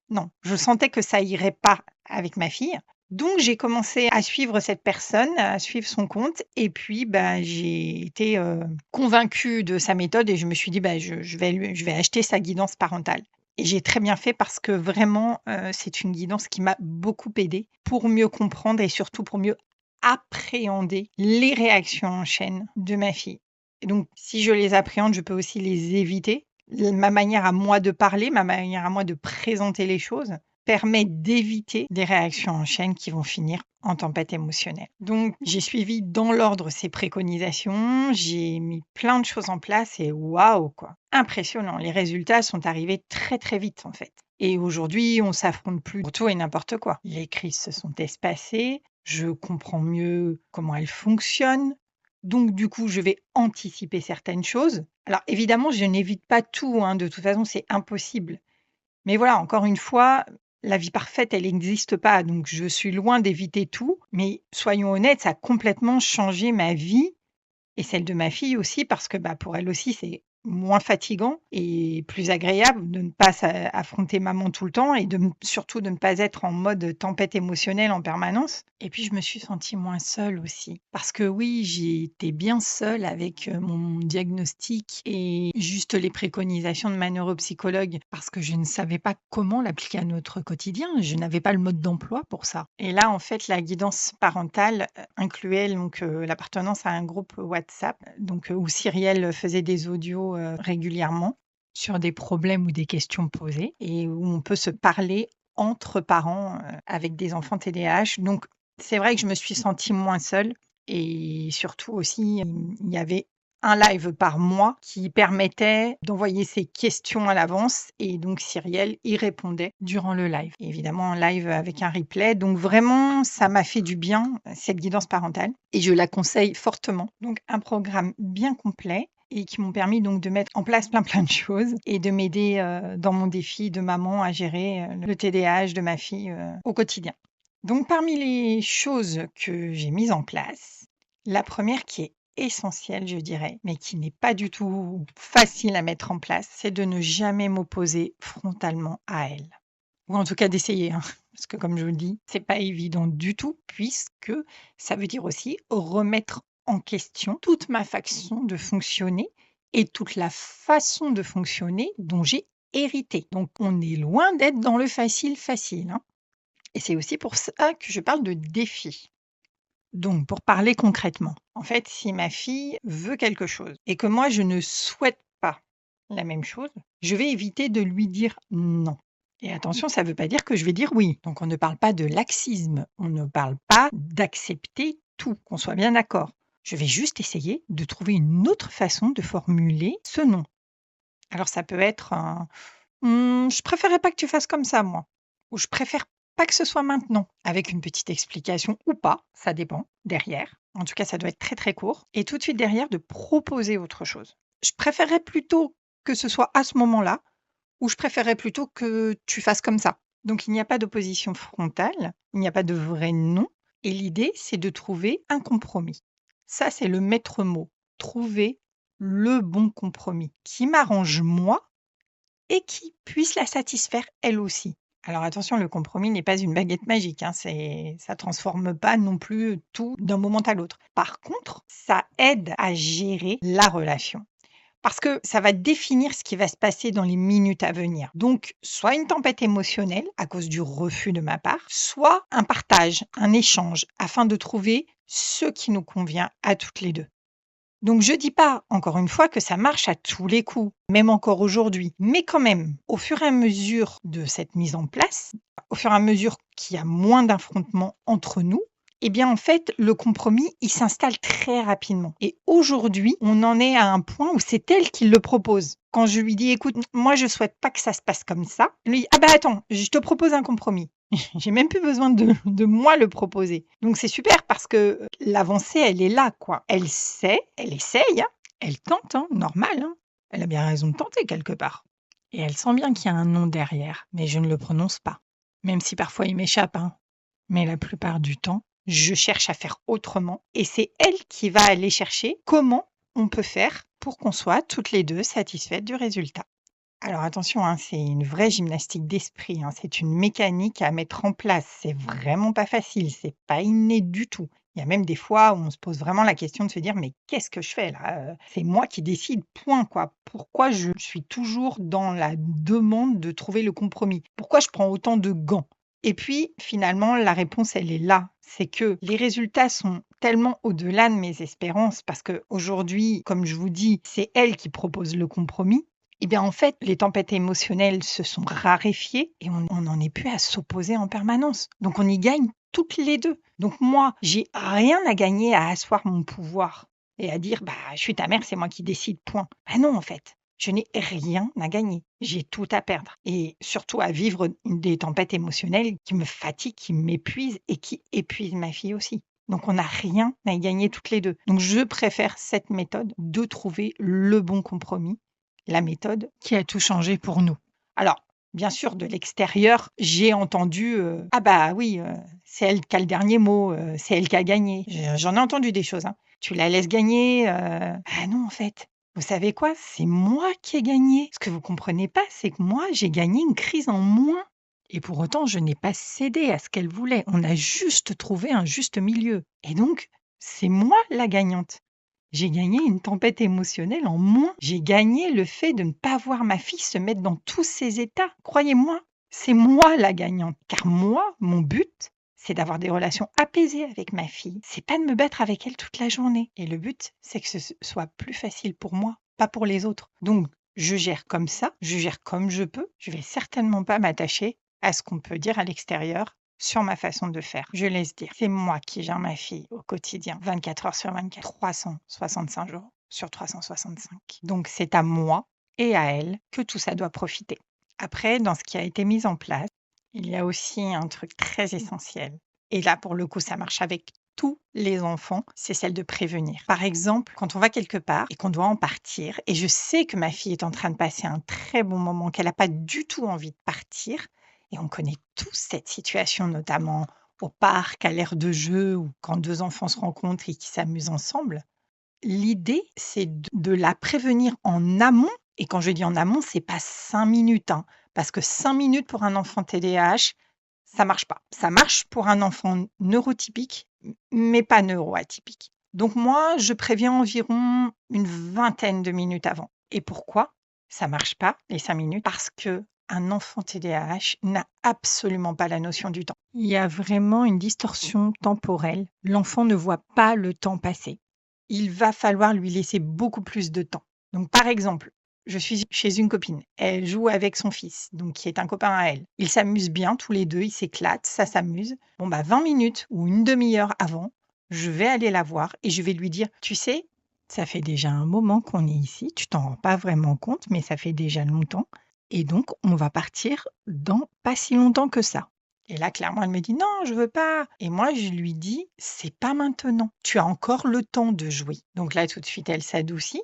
non, je sentais que ça irait pas avec ma fille. Donc j'ai commencé à suivre cette personne, à suivre son compte et puis, j'ai été, convaincue de sa méthode et je me suis dit: je vais acheter sa guidance parentale». Et j'ai très bien fait parce que vraiment, c'est une guidance qui m'a beaucoup aidée pour mieux comprendre et surtout pour mieux appréhender les réactions en chaîne de ma fille. Et donc si je les appréhende, je peux aussi les éviter. Ma manière à moi de parler, ma manière à moi de présenter les choses permet d'éviter des réactions en chaîne qui vont finir en tempête émotionnelle. Donc j'ai suivi dans l'ordre ces préconisations, j'ai mis plein de choses en place et waouh quoi! Impressionnant, les résultats sont arrivés très, très vite en fait. Et aujourd'hui, on s'affronte plus pour tout et n'importe quoi. Les crises se sont espacées, je comprends mieux comment elles fonctionnent, donc du coup, je vais anticiper certaines choses. Alors évidemment, je n'évite pas tout, hein, de toute façon, c'est impossible. Mais voilà, encore une fois, la vie parfaite, elle n'existe pas, donc je suis loin d'éviter tout. Mais soyons honnêtes, ça a complètement changé ma vie et celle de ma fille aussi parce que, pour elle aussi, c'est moins fatigant et plus agréable de ne pas affronter maman tout le temps et surtout de ne pas être en mode tempête émotionnelle en permanence. Et puis, je me suis sentie moins seule aussi. Parce que oui, j'ai été bien seule avec mon diagnostic et juste les préconisations de ma neuropsychologue parce que je ne savais pas comment l'appliquer à notre quotidien. Je n'avais pas le mode d'emploi pour ça. Et là, en fait, la guidance parentale incluait donc l'appartenance à un groupe WhatsApp, donc où Cyrielle faisait des audios régulièrement sur des problèmes ou des questions posées et où on peut se parler entre parents avec des enfants TDAH. Donc, c'est vrai que je me suis sentie moins seule et surtout aussi, il y avait un live par mois qui permettait d'envoyer ses questions à l'avance et donc Cyrielle y répondait durant le live. Et évidemment, un live avec un replay. Donc vraiment, ça m'a fait du bien, cette guidance parentale et je la conseille fortement. Donc un programme bien complet et qui m'ont permis donc de mettre en place plein de choses et de m'aider dans mon défi de maman à gérer le TDAH de ma fille au quotidien. Donc parmi les choses que j'ai mises en place, la première qui est essentielle, je dirais, mais qui n'est pas du tout facile à mettre en place, c'est de ne jamais m'opposer frontalement à elle. Ou en tout cas d'essayer, hein, parce que comme je vous le dis, c'est pas évident du tout, puisque ça veut dire aussi remettre en question toute ma façon de fonctionner et toute la façon de fonctionner dont j'ai hérité. Donc on est loin d'être dans le facile, hein. Et c'est aussi pour ça que je parle de défi. Donc, pour parler concrètement, en fait, si ma fille veut quelque chose et que moi, je ne souhaite pas la même chose, je vais éviter de lui dire non. Et attention, ça ne veut pas dire que je vais dire oui. Donc, on ne parle pas de laxisme, on ne parle pas d'accepter tout, qu'on soit bien d'accord. Je vais juste essayer de trouver une autre façon de formuler ce non. Alors, ça peut être un je préférais pas que tu fasses comme ça, moi. Ou je préfère pas que ce soit maintenant, avec une petite explication ou pas, ça dépend, derrière. En tout cas, ça doit être très court. Et tout de suite derrière, de proposer autre chose. Je préférerais plutôt que ce soit à ce moment-là, ou je préférerais plutôt que tu fasses comme ça. Donc, il n'y a pas d'opposition frontale, il n'y a pas de vrai non. Et l'idée, c'est de trouver un compromis. Ça, c'est le maître mot. Trouver le bon compromis qui m'arrange moi et qui puisse la satisfaire elle aussi. Alors attention, le compromis n'est pas une baguette magique, hein, ça transforme pas non plus tout d'un moment à l'autre. Par contre, ça aide à gérer la relation. Parce que ça va définir ce qui va se passer dans les minutes à venir. Donc, soit une tempête émotionnelle à cause du refus de ma part, soit un partage, un échange, afin de trouver ce qui nous convient à toutes les deux. Donc je dis pas, encore une fois, que ça marche à tous les coups, même encore aujourd'hui. Mais quand même, au fur et à mesure de cette mise en place, au fur et à mesure qu'il y a moins d'affrontements entre nous, eh bien en fait, le compromis, il s'installe très rapidement. Et aujourd'hui, on en est à un point où c'est elle qui le propose. Quand je lui dis: «Écoute, moi je souhaite pas que ça se passe comme ça», elle me dit: «Ah bah attends, je te propose un compromis». J'ai même plus besoin de moi le proposer. Donc c'est super parce que l'avancée, elle est là, quoi. Elle sait, elle essaye, hein, elle tente, hein, normal, hein. Elle a bien raison de tenter quelque part. Et elle sent bien qu'il y a un non derrière, mais je ne le prononce pas. Même si parfois il m'échappe, hein. Mais la plupart du temps, je cherche à faire autrement et c'est elle qui va aller chercher comment on peut faire pour qu'on soit toutes les deux satisfaites du résultat. Alors attention, hein, c'est une vraie gymnastique d'esprit, hein, c'est une mécanique à mettre en place. C'est vraiment pas facile, c'est pas inné du tout. Il y a même des fois où on se pose vraiment la question de se dire: «Mais qu'est-ce que je fais là? C'est moi qui décide, point, quoi. Pourquoi je suis toujours dans la demande de trouver le compromis? Pourquoi je prends autant de gants?» Et puis finalement, la réponse, elle est là. C'est que les résultats sont tellement au-delà de mes espérances parce qu'aujourd'hui, comme je vous dis, c'est elle qui propose le compromis. Eh bien, en fait, les tempêtes émotionnelles se sont raréfiées et on n'en est plus à s'opposer en permanence. Donc, on y gagne toutes les deux. Donc, moi, j'ai rien à gagner à asseoir mon pouvoir et à dire, bah, je suis ta mère, c'est moi qui décide, point. Bah non, en fait, je n'ai rien à gagner. J'ai tout à perdre. Et surtout à vivre des tempêtes émotionnelles qui me fatiguent, qui m'épuisent et qui épuisent ma fille aussi. Donc, on n'a rien à y gagner toutes les deux. Donc, je préfère cette méthode de trouver le bon compromis, la méthode qui a tout changé pour nous. Alors, bien sûr, de l'extérieur, j'ai entendu ah bah oui, c'est elle qui a le dernier mot, c'est elle qui a gagné. J'en ai entendu des choses, hein. Tu la laisses gagner, ah non, en fait. Vous savez quoi? C'est moi qui ai gagné. Ce que vous comprenez pas, c'est que moi, j'ai gagné une crise en moins. Et pour autant, je n'ai pas cédé à ce qu'elle voulait. On a juste trouvé un juste milieu. Et donc, c'est moi la gagnante. J'ai gagné une tempête émotionnelle en moins. J'ai gagné le fait de ne pas voir ma fille se mettre dans tous ces états. Croyez-moi, c'est moi la gagnante. Car moi, mon but, c'est d'avoir des relations apaisées avec ma fille. C'est pas de me battre avec elle toute la journée. Et le but, c'est que ce soit plus facile pour moi, pas pour les autres. Donc, je gère comme ça, je gère comme je peux. Je vais certainement pas m'attacher à ce qu'on peut dire à l'extérieur sur ma façon de faire. Je laisse dire. C'est moi qui gère ma fille au quotidien, 24 heures sur 24, 365 jours sur 365. Donc, c'est à moi et à elle que tout ça doit profiter. Après, dans ce qui a été mis en place, il y a aussi un truc très essentiel. Et là, pour le coup, ça marche avec tous les enfants, c'est celle de prévenir. Par exemple, quand on va quelque part et qu'on doit en partir, et je sais que ma fille est en train de passer un très bon moment, qu'elle n'a pas du tout envie de partir, et on connaît tous cette situation, notamment au parc, à l'aire de jeu, ou quand deux enfants se rencontrent et qui s'amusent ensemble. L'idée, c'est de la prévenir en amont. Et quand je dis en amont, c'est pas 5 minutes, hein, parce que 5 minutes pour un enfant TDAH, ça marche pas. Ça marche pour un enfant neurotypique, mais pas neuroatypique. Donc moi, je préviens environ une vingtaine de minutes avant. Et pourquoi ça marche pas, les 5 minutes? Parce que un enfant TDAH n'a absolument pas la notion du temps. Il y a vraiment une distorsion temporelle. L'enfant ne voit pas le temps passer. Il va falloir lui laisser beaucoup plus de temps. Donc, par exemple, je suis chez une copine. Elle joue avec son fils, donc qui est un copain à elle. Ils s'amusent bien tous les deux, ils s'éclatent, ça s'amuse. Bon, 20 minutes ou une demi-heure avant, je vais aller la voir et je vais lui dire, tu sais, ça fait déjà un moment qu'on est ici, tu t'en rends pas vraiment compte, mais ça fait déjà longtemps. Et donc, on va partir dans pas si longtemps que ça. Et là, clairement, elle me dit: «Non, je veux pas» et moi, je lui dis: «C'est pas maintenant. Tu as encore le temps de jouer». Donc là, tout de suite, elle s'adoucit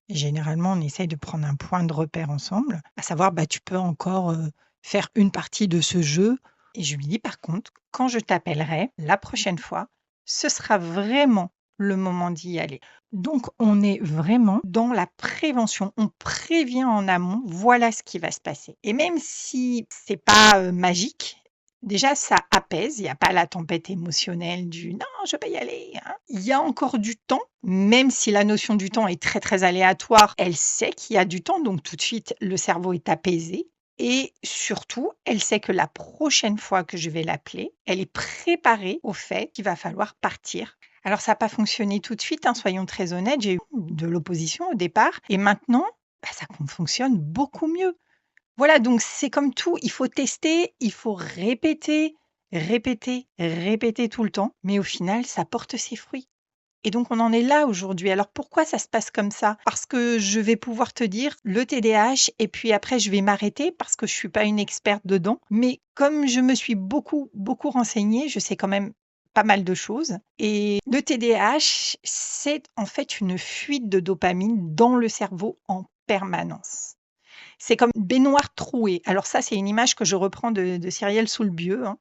et généralement, on essaye de prendre un point de repère ensemble, à savoir, bah, tu peux encore, faire une partie de ce jeu et je lui dis: «Par contre, quand je t'appellerai la prochaine fois, ce sera vraiment le moment d'y aller». Donc on est vraiment dans la prévention. On prévient en amont, voilà ce qui va se passer et même si c'est pas, magique, déjà ça apaise, il y a pas la tempête émotionnelle du: «Non, je veux pas y aller», hein. Il y a encore du temps, même si la notion du temps est très, très aléatoire, elle sait qu'il y a du temps, donc tout de suite le cerveau est apaisé et surtout, elle sait que la prochaine fois que je vais l'appeler, elle est préparée au fait qu'il va falloir partir. Alors ça a pas fonctionné tout de suite, hein, soyons très honnêtes, j'ai eu de l'opposition au départ et maintenant, bah, ça fonctionne beaucoup mieux. Voilà, donc c'est comme tout, il faut tester, il faut répéter, répéter, répéter tout le temps, mais au final, ça porte ses fruits. Et donc on en est là aujourd'hui. Alors pourquoi ça se passe comme ça? Parce que je vais pouvoir te dire le TDAH et puis après je vais m'arrêter parce que je suis pas une experte dedans. Mais comme je me suis beaucoup, beaucoup renseignée, je sais quand même pas mal de choses. Et le TDAH, c'est en fait une fuite de dopamine dans le cerveau en permanence. C'est comme une baignoire trouée. Alors ça, c'est une image que je reprends de Cyrielle Soulbieux, hein.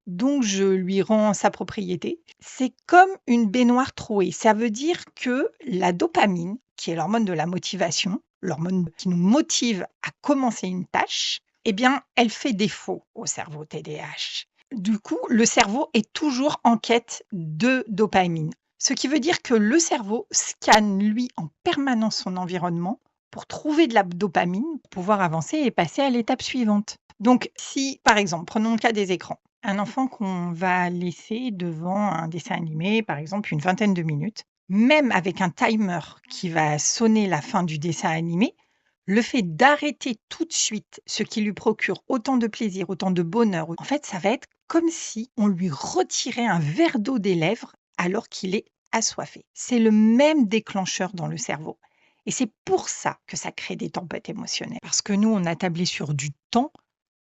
Donc je lui rends sa propriété. C'est comme une baignoire trouée. Ça veut dire que la dopamine, qui est l'hormone de la motivation, l'hormone qui nous motive à commencer une tâche, eh bien, elle fait défaut au cerveau TDAH. Du coup, le cerveau est toujours en quête de dopamine. Ce qui veut dire que le cerveau scanne, lui, en permanence son environnement pour trouver de la dopamine, pour pouvoir avancer et passer à l'étape suivante. Donc, si, par exemple, prenons le cas des écrans, un enfant qu'on va laisser devant un dessin animé, par exemple, une vingtaine de minutes, même avec un timer qui va sonner la fin du dessin animé, le fait d'arrêter tout de suite ce qui lui procure autant de plaisir, autant de bonheur, en fait, ça va être comme si on lui retirait un verre d'eau des lèvres alors qu'il est assoiffé. C'est le même déclencheur dans le cerveau. Et c'est pour ça que ça crée des tempêtes émotionnelles. Parce que nous, on a tablé sur du temps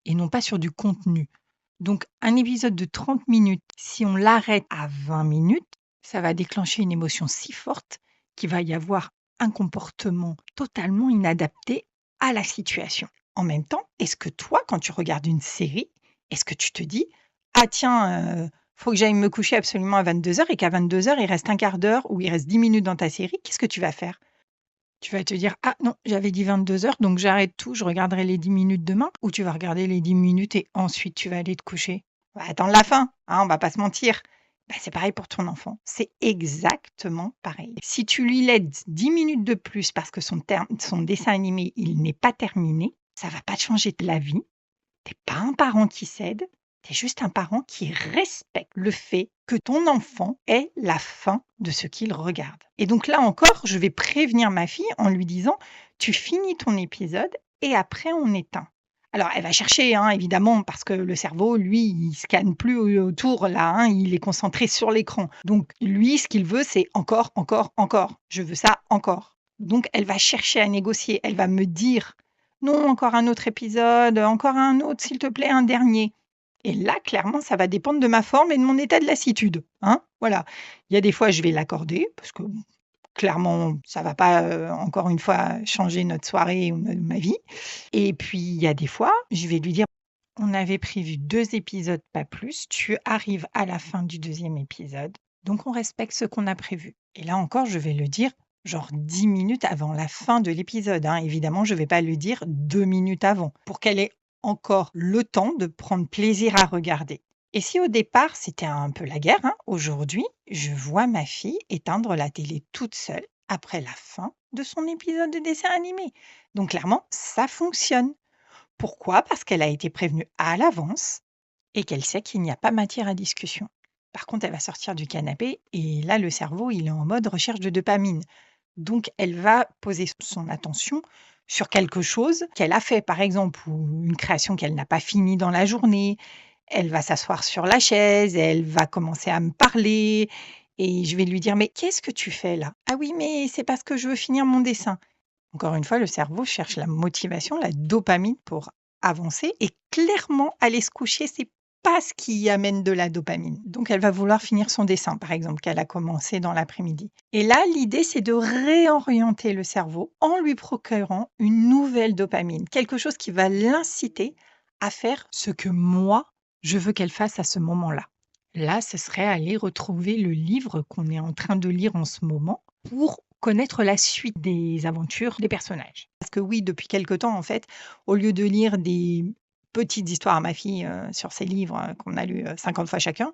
et non pas sur du contenu. Donc, un épisode de 30 minutes, si on l'arrête à 20 minutes, ça va déclencher une émotion si forte qu'il va y avoir un comportement totalement inadapté à la situation. En même temps, est-ce que toi, quand tu regardes une série, est-ce que tu te dis: «Ah tiens, faut que j'aille me coucher absolument à 22 heures et qu'à 22 heures, il reste un quart d'heure ou il reste 10 minutes dans ta série», qu'est-ce que tu vas faire? Tu vas te dire: «Ah non, j'avais dit 22 heures, donc j'arrête tout, je regarderai les 10 minutes demain», ou tu vas regarder les 10 minutes et ensuite tu vas aller te coucher? On va attendre la fin, hein, on va pas se mentir. Bah, c'est pareil pour ton enfant, c'est exactement pareil. Si tu lui laisses 10 minutes de plus parce que son dessin animé, il n'est pas terminé, ça va pas te changer la vie. T'es pas un parent qui cède, tu es juste un parent qui respecte le fait que ton enfant ait la fin de ce qu'il regarde. Et donc là encore, je vais prévenir ma fille en lui disant: «Tu finis ton épisode et après on éteint». Alors elle va chercher, hein, évidemment, parce que le cerveau, lui, il scanne plus autour là, hein, il est concentré sur l'écran. Donc lui, ce qu'il veut, c'est encore, encore, encore. Je veux ça encore. Donc elle va chercher à négocier, elle va me dire: «Non, encore un autre épisode, encore un autre, s'il te plaît, un dernier». Et là, clairement, ça va dépendre de ma forme et de mon état de lassitude, hein, voilà. Il y a des fois, je vais l'accorder parce que, bon, clairement, ça va pas, encore une fois, changer notre soirée ou ma vie. Et puis, il y a des fois, je vais lui dire: «On avait prévu 2 épisodes, pas plus. Tu arrives à la fin du deuxième épisode, donc on respecte ce qu'on a prévu». Et là encore, je vais le dire genre 10 minutes avant la fin de l'épisode, hein. Évidemment, je vais pas le dire 2 minutes avant, pour qu'elle ait encore le temps de prendre plaisir à regarder. Et si au départ, c'était un peu la guerre, hein, aujourd'hui, je vois ma fille éteindre la télé toute seule après la fin de son épisode de dessin animé. Donc clairement, ça fonctionne. Pourquoi? Parce qu'elle a été prévenue à l'avance et qu'elle sait qu'il n'y a pas matière à discussion. Par contre, elle va sortir du canapé et là, le cerveau, il est en mode recherche de dopamine. Donc, elle va poser son attention sur quelque chose qu'elle a fait, par exemple, ou une création qu'elle n'a pas finie dans la journée. Elle va s'asseoir sur la chaise, elle va commencer à me parler et je vais lui dire: «Mais qu'est-ce que tu fais là?» «Ah oui, mais c'est parce que je veux finir mon dessin». Encore une fois, le cerveau cherche la motivation, la dopamine pour avancer et clairement, aller se coucher, c'est pas ce qui amène de la dopamine. Donc elle va vouloir finir son dessin, par exemple, qu'elle a commencé dans l'après-midi. Et là, l'idée, c'est de réorienter le cerveau en lui procurant une nouvelle dopamine, quelque chose qui va l'inciter à faire ce que moi, je veux qu'elle fasse à ce moment-là. Là, ce serait aller retrouver le livre qu'on est en train de lire en ce moment pour connaître la suite des aventures des personnages. Parce que oui, depuis quelque temps, en fait, au lieu de lire des petites histoires à ma fille, sur ses livres, qu'on a lus, 50 fois chacun,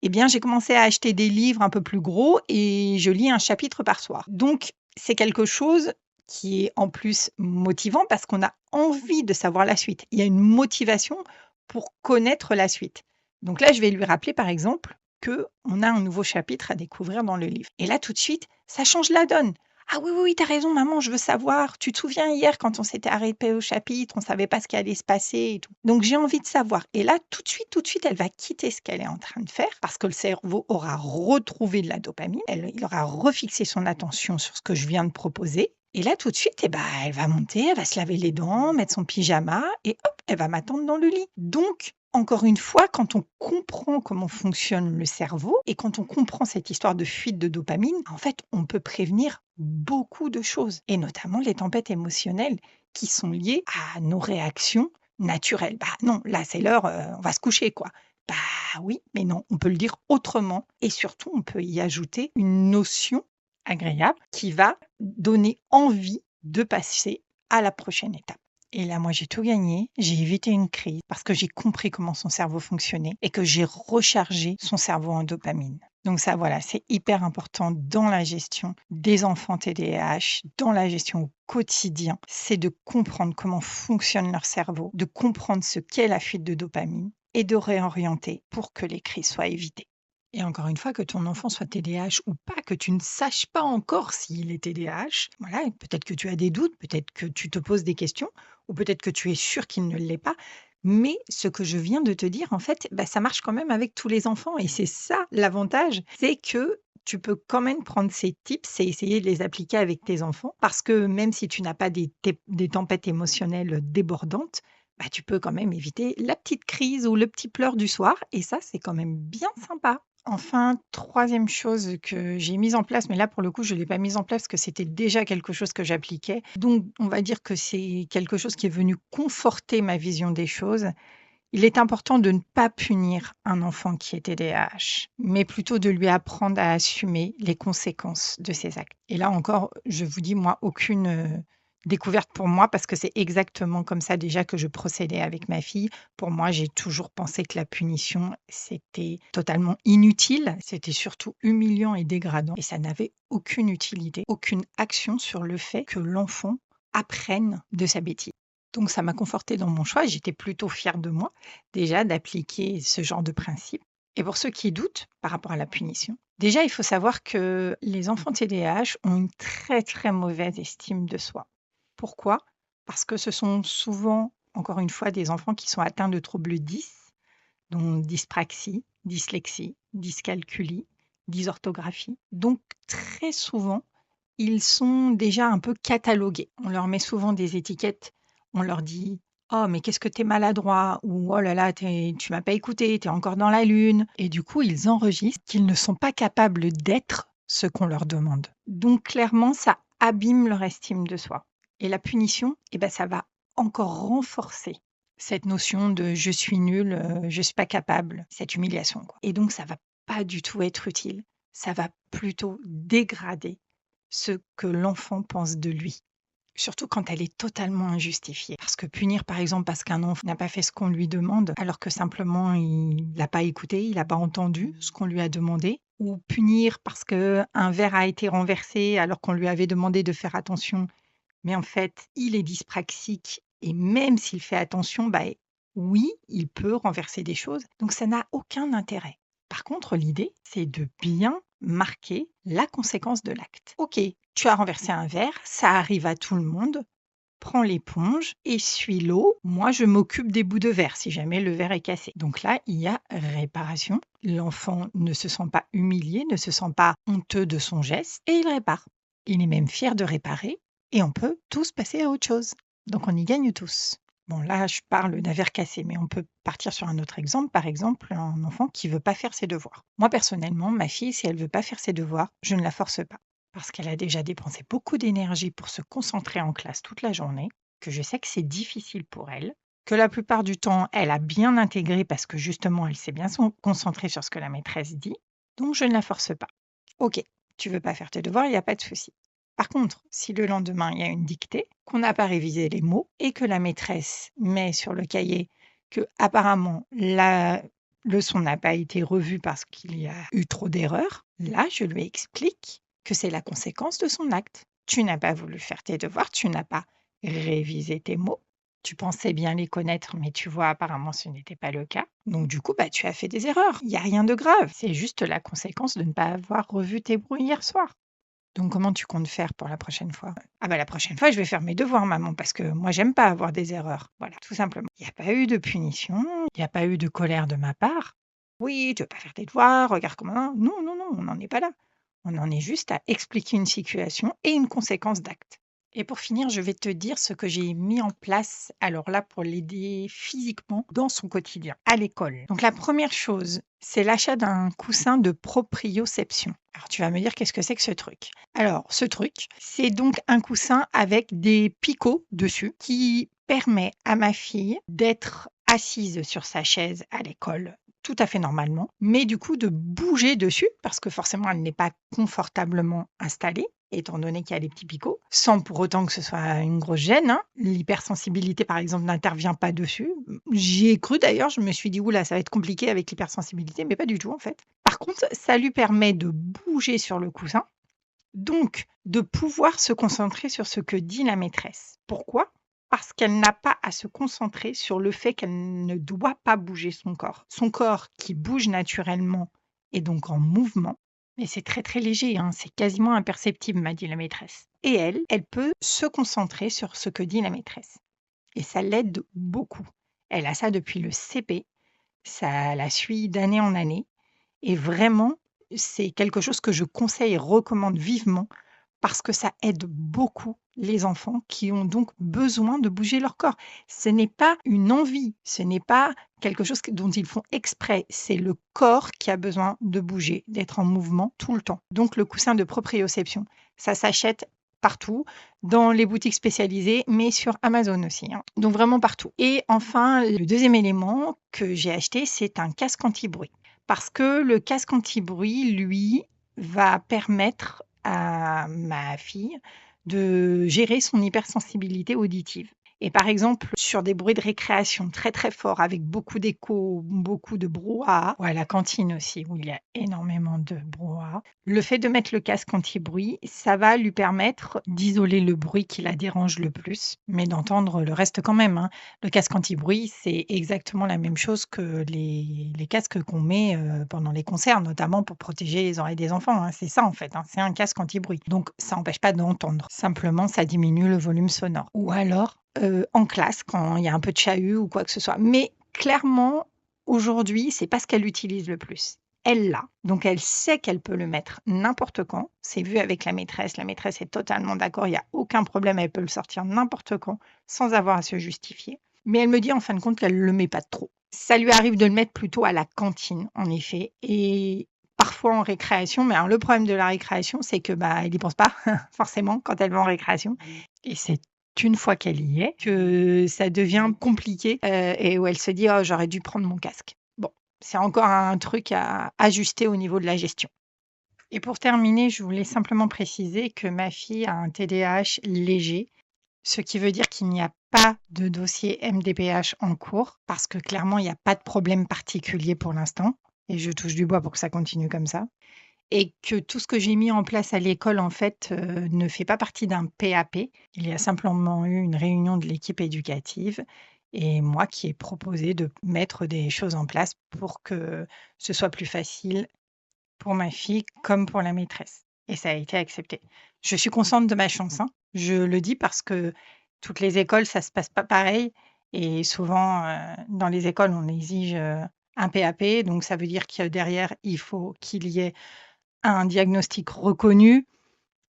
eh bien, j'ai commencé à acheter des livres un peu plus gros et je lis un chapitre par soir. Donc c'est quelque chose qui est en plus motivant parce qu'on a envie de savoir la suite. Il y a une motivation pour connaître la suite. Donc là, je vais lui rappeler, par exemple, qu'on a un nouveau chapitre à découvrir dans le livre. Et là, tout de suite, ça change la donne. Ah oui, oui, oui, tu as raison, maman, je veux savoir. Tu te souviens hier quand on s'était arrêté au chapitre, on ne savait pas ce qui allait se passer et tout. Donc j'ai envie de savoir. Et là, tout de suite, elle va quitter ce qu'elle est en train de faire parce que le cerveau aura retrouvé de la dopamine. Il aura refixé son attention sur ce que je viens de proposer. Et là, tout de suite, eh ben, elle va monter, elle va se laver les dents, mettre son pyjama et hop, elle va m'attendre dans le lit. Donc, encore une fois, quand on comprend comment fonctionne le cerveau et quand on comprend cette histoire de fuite de dopamine, en fait, on peut prévenir beaucoup de choses et notamment les tempêtes émotionnelles qui sont liées à nos réactions naturelles. Bah non, là, c'est l'heure, on va se coucher, quoi. Bah oui, mais non, on peut le dire autrement et surtout, on peut y ajouter une notion agréable qui va donner envie de passer à la prochaine étape. Et là, moi, j'ai tout gagné. J'ai évité une crise parce que j'ai compris comment son cerveau fonctionnait et que j'ai rechargé son cerveau en dopamine. Donc ça, voilà, c'est hyper important dans la gestion des enfants TDAH, dans la gestion au quotidien. C'est de comprendre comment fonctionne leur cerveau, de comprendre ce qu'est la fuite de dopamine et de réorienter pour que les crises soient évitées. Et encore une fois, que ton enfant soit TDAH ou pas, que tu ne saches pas encore s'il est TDAH, voilà, peut-être que tu as des doutes, peut-être que tu te poses des questions, ou peut-être que tu es sûr qu'il ne l'est pas. Mais ce que je viens de te dire, en fait, bah, ça marche quand même avec tous les enfants. Et c'est ça l'avantage, c'est que tu peux quand même prendre ces tips et essayer de les appliquer avec tes enfants. Parce que même si tu n'as pas des tempêtes émotionnelles débordantes, bah, tu peux quand même éviter la petite crise ou le petit pleur du soir. Et ça, c'est quand même bien sympa. Enfin, troisième chose que j'ai mise en place, mais là pour le coup je ne l'ai pas mise en place parce que c'était déjà quelque chose que j'appliquais. Donc on va dire que c'est quelque chose qui est venu conforter ma vision des choses. Il est important de ne pas punir un enfant qui est TDAH, mais plutôt de lui apprendre à assumer les conséquences de ses actes. Et là encore, je vous dis, moi, aucune découverte pour moi, parce que c'est exactement comme ça déjà que je procédais avec ma fille. Pour moi, j'ai toujours pensé que la punition, c'était totalement inutile, c'était surtout humiliant et dégradant, et ça n'avait aucune utilité, aucune action sur le fait que l'enfant apprenne de sa bêtise. Donc ça m'a confortée dans mon choix, j'étais plutôt fière de moi déjà d'appliquer ce genre de principe. Et pour ceux qui doutent par rapport à la punition, déjà il faut savoir que les enfants TDAH ont une très très mauvaise estime de soi. Pourquoi? Parce que ce sont souvent, encore une fois, des enfants qui sont atteints de troubles 10, dont dyspraxie, dyslexie, dyscalculie, dysorthographie. Donc très souvent, ils sont déjà un peu catalogués. On leur met souvent des étiquettes. On leur dit: «Oh, mais qu'est-ce que tu es maladroit» ou «Oh là là, tu m'as pas écouté, tu es encore dans la lune» et du coup, ils enregistrent qu'ils ne sont pas capables d'être ce qu'on leur demande. Donc clairement, ça abîme leur estime de soi et la punition, eh ben, ça va encore renforcer cette notion de «je suis nul, je suis pas capable», cette humiliation, quoi, et donc ça va pas du tout être utile. Ça va plutôt dégrader ce que l'enfant pense de lui, surtout quand elle est totalement injustifiée. Parce que punir, par exemple, parce qu'un enfant n'a pas fait ce qu'on lui demande, alors que simplement il n'a pas écouté, il n'a pas entendu ce qu'on lui a demandé, ou punir parce qu'un verre a été renversé alors qu'on lui avait demandé de faire attention, mais en fait, il est dyspraxique et même s'il fait attention, bah, oui, il peut renverser des choses, donc ça n'a aucun intérêt. Par contre, l'idée, c'est de bien marquer la conséquence de l'acte. OK, tu as renversé un verre, ça arrive à tout le monde. Prends l'éponge, essuie l'eau. Moi, je m'occupe des bouts de verre si jamais le verre est cassé. Donc là, il y a réparation. L'enfant ne se sent pas humilié, ne se sent pas honteux de son geste et il répare. Il est même fier de réparer et on peut tous passer à autre chose. Donc on y gagne tous. Bon, là, je parle d'un verre cassé, mais on peut partir sur un autre exemple. Par exemple, un enfant qui veut pas faire ses devoirs. Moi, personnellement, ma fille, si elle veut pas faire ses devoirs, je ne la force pas. Parce qu'elle a déjà dépensé beaucoup d'énergie pour se concentrer en classe toute la journée, que je sais que c'est difficile pour elle, que la plupart du temps, elle a bien intégré parce que justement, elle s'est bien concentrée sur ce que la maîtresse dit. Donc, je ne la force pas. OK, tu veux pas faire tes devoirs, il n'y a pas de souci. Par contre, si le lendemain, il y a une dictée, qu'on n'a pas révisé les mots et que la maîtresse met sur le cahier que apparemment la leçon n'a pas été revue parce qu'il y a eu trop d'erreurs, là, je lui explique que c'est la conséquence de son acte. Tu n'as pas voulu faire tes devoirs, tu n'as pas révisé tes mots. Tu pensais bien les connaître, mais tu vois, apparemment, ce n'était pas le cas. Donc, du coup, bah, tu as fait des erreurs. Il n'y a rien de grave. C'est juste la conséquence de ne pas avoir revu tes mots hier soir. Donc, comment tu comptes faire pour la prochaine fois? Ah bah la prochaine fois, je vais faire mes devoirs, maman, parce que moi, j'aime pas avoir des erreurs. Voilà, tout simplement. Il n'y a pas eu de punition, il n'y a pas eu de colère de ma part. Oui, tu veux pas faire tes devoirs, regarde comment. Non, non, non, on n'en est pas là. On en est juste à expliquer une situation et une conséquence d'acte. Et pour finir, je vais te dire ce que j'ai mis en place, alors là, pour l'aider physiquement dans son quotidien, à l'école. Donc la première chose, c'est l'achat d'un coussin de proprioception. Alors tu vas me dire qu'est-ce que c'est que ce truc? Alors ce truc, c'est donc un coussin avec des picots dessus qui permet à ma fille d'être assise sur sa chaise à l'école tout à fait normalement, mais du coup de bouger dessus parce que forcément elle n'est pas confortablement installée étant donné qu'il y a les petits picots, sans pour autant que ce soit une grosse gêne, hein. L'hypersensibilité, par exemple, n'intervient pas dessus. J'y ai cru d'ailleurs, je me suis dit: «Ouh là, ça va être compliqué avec l'hypersensibilité», mais pas du tout en fait. Par contre, ça lui permet de bouger sur le coussin, donc de pouvoir se concentrer sur ce que dit la maîtresse. Pourquoi? Parce qu'elle n'a pas à se concentrer sur le fait qu'elle ne doit pas bouger son corps. Son corps qui bouge naturellement est donc en mouvement, mais c'est très, très léger, hein, c'est quasiment imperceptible, m'a dit la maîtresse. Et elle peut se concentrer sur ce que dit la maîtresse et ça l'aide beaucoup. Elle a ça depuis le CP, ça la suit d'année en année et vraiment, c'est quelque chose que je conseille et recommande vivement parce que ça aide beaucoup les enfants qui ont donc besoin de bouger leur corps. Ce n'est pas une envie, ce n'est pas quelque chose dont ils font exprès, c'est le corps qui a besoin de bouger, d'être en mouvement tout le temps. Donc le coussin de proprioception, ça s'achète partout, dans les boutiques spécialisées, mais sur Amazon aussi, hein. Donc vraiment partout. Et enfin, le deuxième élément que j'ai acheté, c'est un casque anti-bruit. Parce que le casque anti-bruit, lui, va permettre à ma fille de gérer son hypersensibilité auditive. Et par exemple, sur des bruits de récréation très très forts, avec beaucoup d'écho, beaucoup de brouhaha, ou à la cantine aussi, où il y a énormément de brouhaha, le fait de mettre le casque anti-bruit, ça va lui permettre d'isoler le bruit qui la dérange le plus, mais d'entendre le reste quand même, hein. Le casque anti-bruit, c'est exactement la même chose que les casques qu'on met pendant les concerts, notamment pour protéger les oreilles des enfants, hein. C'est ça en fait, hein, c'est un casque anti-bruit. Donc ça n'empêche pas d'entendre, simplement ça diminue le volume sonore. Ou alors en classe, quand il y a un peu de chahut ou quoi que ce soit. Mais clairement, aujourd'hui, c'est pas ce qu'elle utilise le plus. Elle l'a, donc elle sait qu'elle peut le mettre n'importe quand. C'est vu avec la maîtresse est totalement d'accord, il n'y a aucun problème, elle peut le sortir n'importe quand, sans avoir à se justifier. Mais elle me dit en fin de compte qu'elle ne le met pas trop. Ça lui arrive de le mettre plutôt à la cantine, en effet, et parfois en récréation. Mais alors, le problème de la récréation, c'est que elle n'y pense pas, forcément, quand elle va en récréation. Et c'est une fois qu'elle y est que ça devient compliqué et où elle se dit: «Oh, j'aurais dû prendre mon casque». Bon, c'est encore un truc à ajuster au niveau de la gestion. Et pour terminer, je voulais simplement préciser que ma fille a un TDAH léger, ce qui veut dire qu'il n'y a pas de dossier MDPH en cours parce que clairement, il n'y a pas de problème particulier pour l'instant et je touche du bois pour que ça continue comme ça. Et que tout ce que j'ai mis en place à l'école, en fait, ne fait pas partie d'un PAP. Il y a simplement eu une réunion de l'équipe éducative et moi qui ai proposé de mettre des choses en place pour que ce soit plus facile pour ma fille comme pour la maîtresse. Et ça a été accepté. Je suis consciente de ma chance, hein. Je le dis parce que toutes les écoles, ça se passe pas pareil et souvent, dans les écoles, on exige, un PAP, donc ça veut dire que derrière, il faut qu'il y ait un diagnostic reconnu,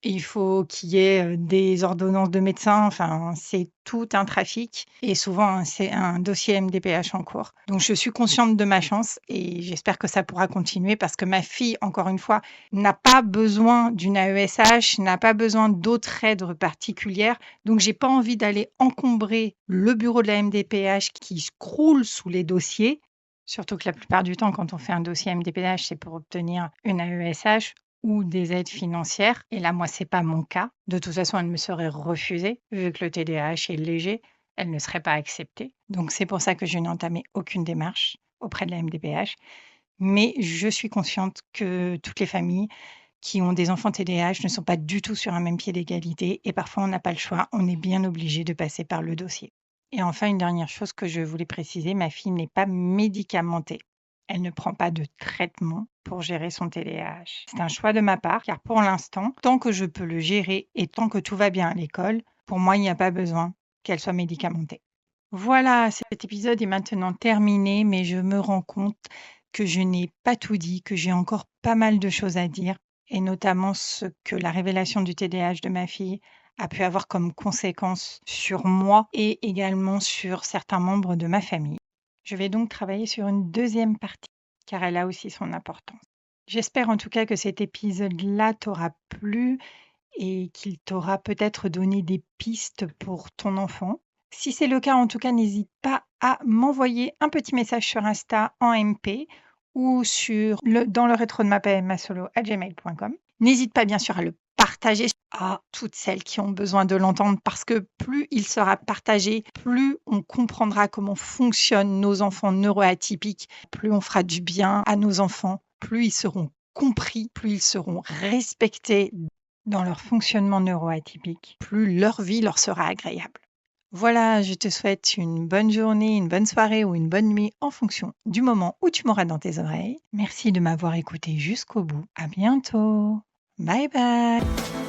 il faut qu'il y ait, des ordonnances de médecins, enfin, c'est tout un trafic et souvent, c'est un dossier MDPH en cours. Donc je suis consciente de ma chance et j'espère que ça pourra continuer parce que ma fille, encore une fois, n'a pas besoin d'une AESH, n'a pas besoin d'autres aides particulières. Donc j'ai pas envie d'aller encombrer le bureau de la MDPH qui croule sous les dossiers. Surtout que la plupart du temps, quand on fait un dossier MDPH, c'est pour obtenir une AESH ou des aides financières. Et là, moi, c'est pas mon cas. De toute façon, elle me serait refusée, vu que le TDAH est léger, elle ne serait pas acceptée. Donc, c'est pour ça que je n'ai entamé aucune démarche auprès de la MDPH. Mais je suis consciente que toutes les familles qui ont des enfants TDAH ne sont pas du tout sur un même pied d'égalité et parfois on n'a pas le choix, on est bien obligé de passer par le dossier. Et enfin, une dernière chose que je voulais préciser, ma fille n'est pas médicamentée. Elle ne prend pas de traitement pour gérer son TDAH. C'est un choix de ma part, car pour l'instant, tant que je peux le gérer et tant que tout va bien à l'école, pour moi, il n'y a pas besoin qu'elle soit médicamentée. Voilà, cet épisode est maintenant terminé, mais je me rends compte que je n'ai pas tout dit, que j'ai encore pas mal de choses à dire, et notamment ce que la révélation du TDAH de ma fille a pu avoir comme conséquence sur moi et également sur certains membres de ma famille. Je vais donc travailler sur une deuxième partie, car elle a aussi son importance. J'espère en tout cas que cet épisode-là t'aura plu et qu'il t'aura peut-être donné des pistes pour ton enfant. Si c'est le cas, en tout cas, n'hésite pas à m'envoyer un petit message sur Insta en MP ou dans le rétro de ma PMA solo à gmail.com. N'hésite pas bien sûr à le partager à toutes celles qui ont besoin de l'entendre parce que plus il sera partagé, plus on comprendra comment fonctionnent nos enfants neuroatypiques, plus on fera du bien à nos enfants, plus ils seront compris, plus ils seront respectés dans leur fonctionnement neuroatypique, plus leur vie leur sera agréable. Voilà, je te souhaite une bonne journée, une bonne soirée ou une bonne nuit en fonction du moment où tu m'auras dans tes oreilles. Merci de m'avoir écouté jusqu'au bout. À bientôt. Bye bye.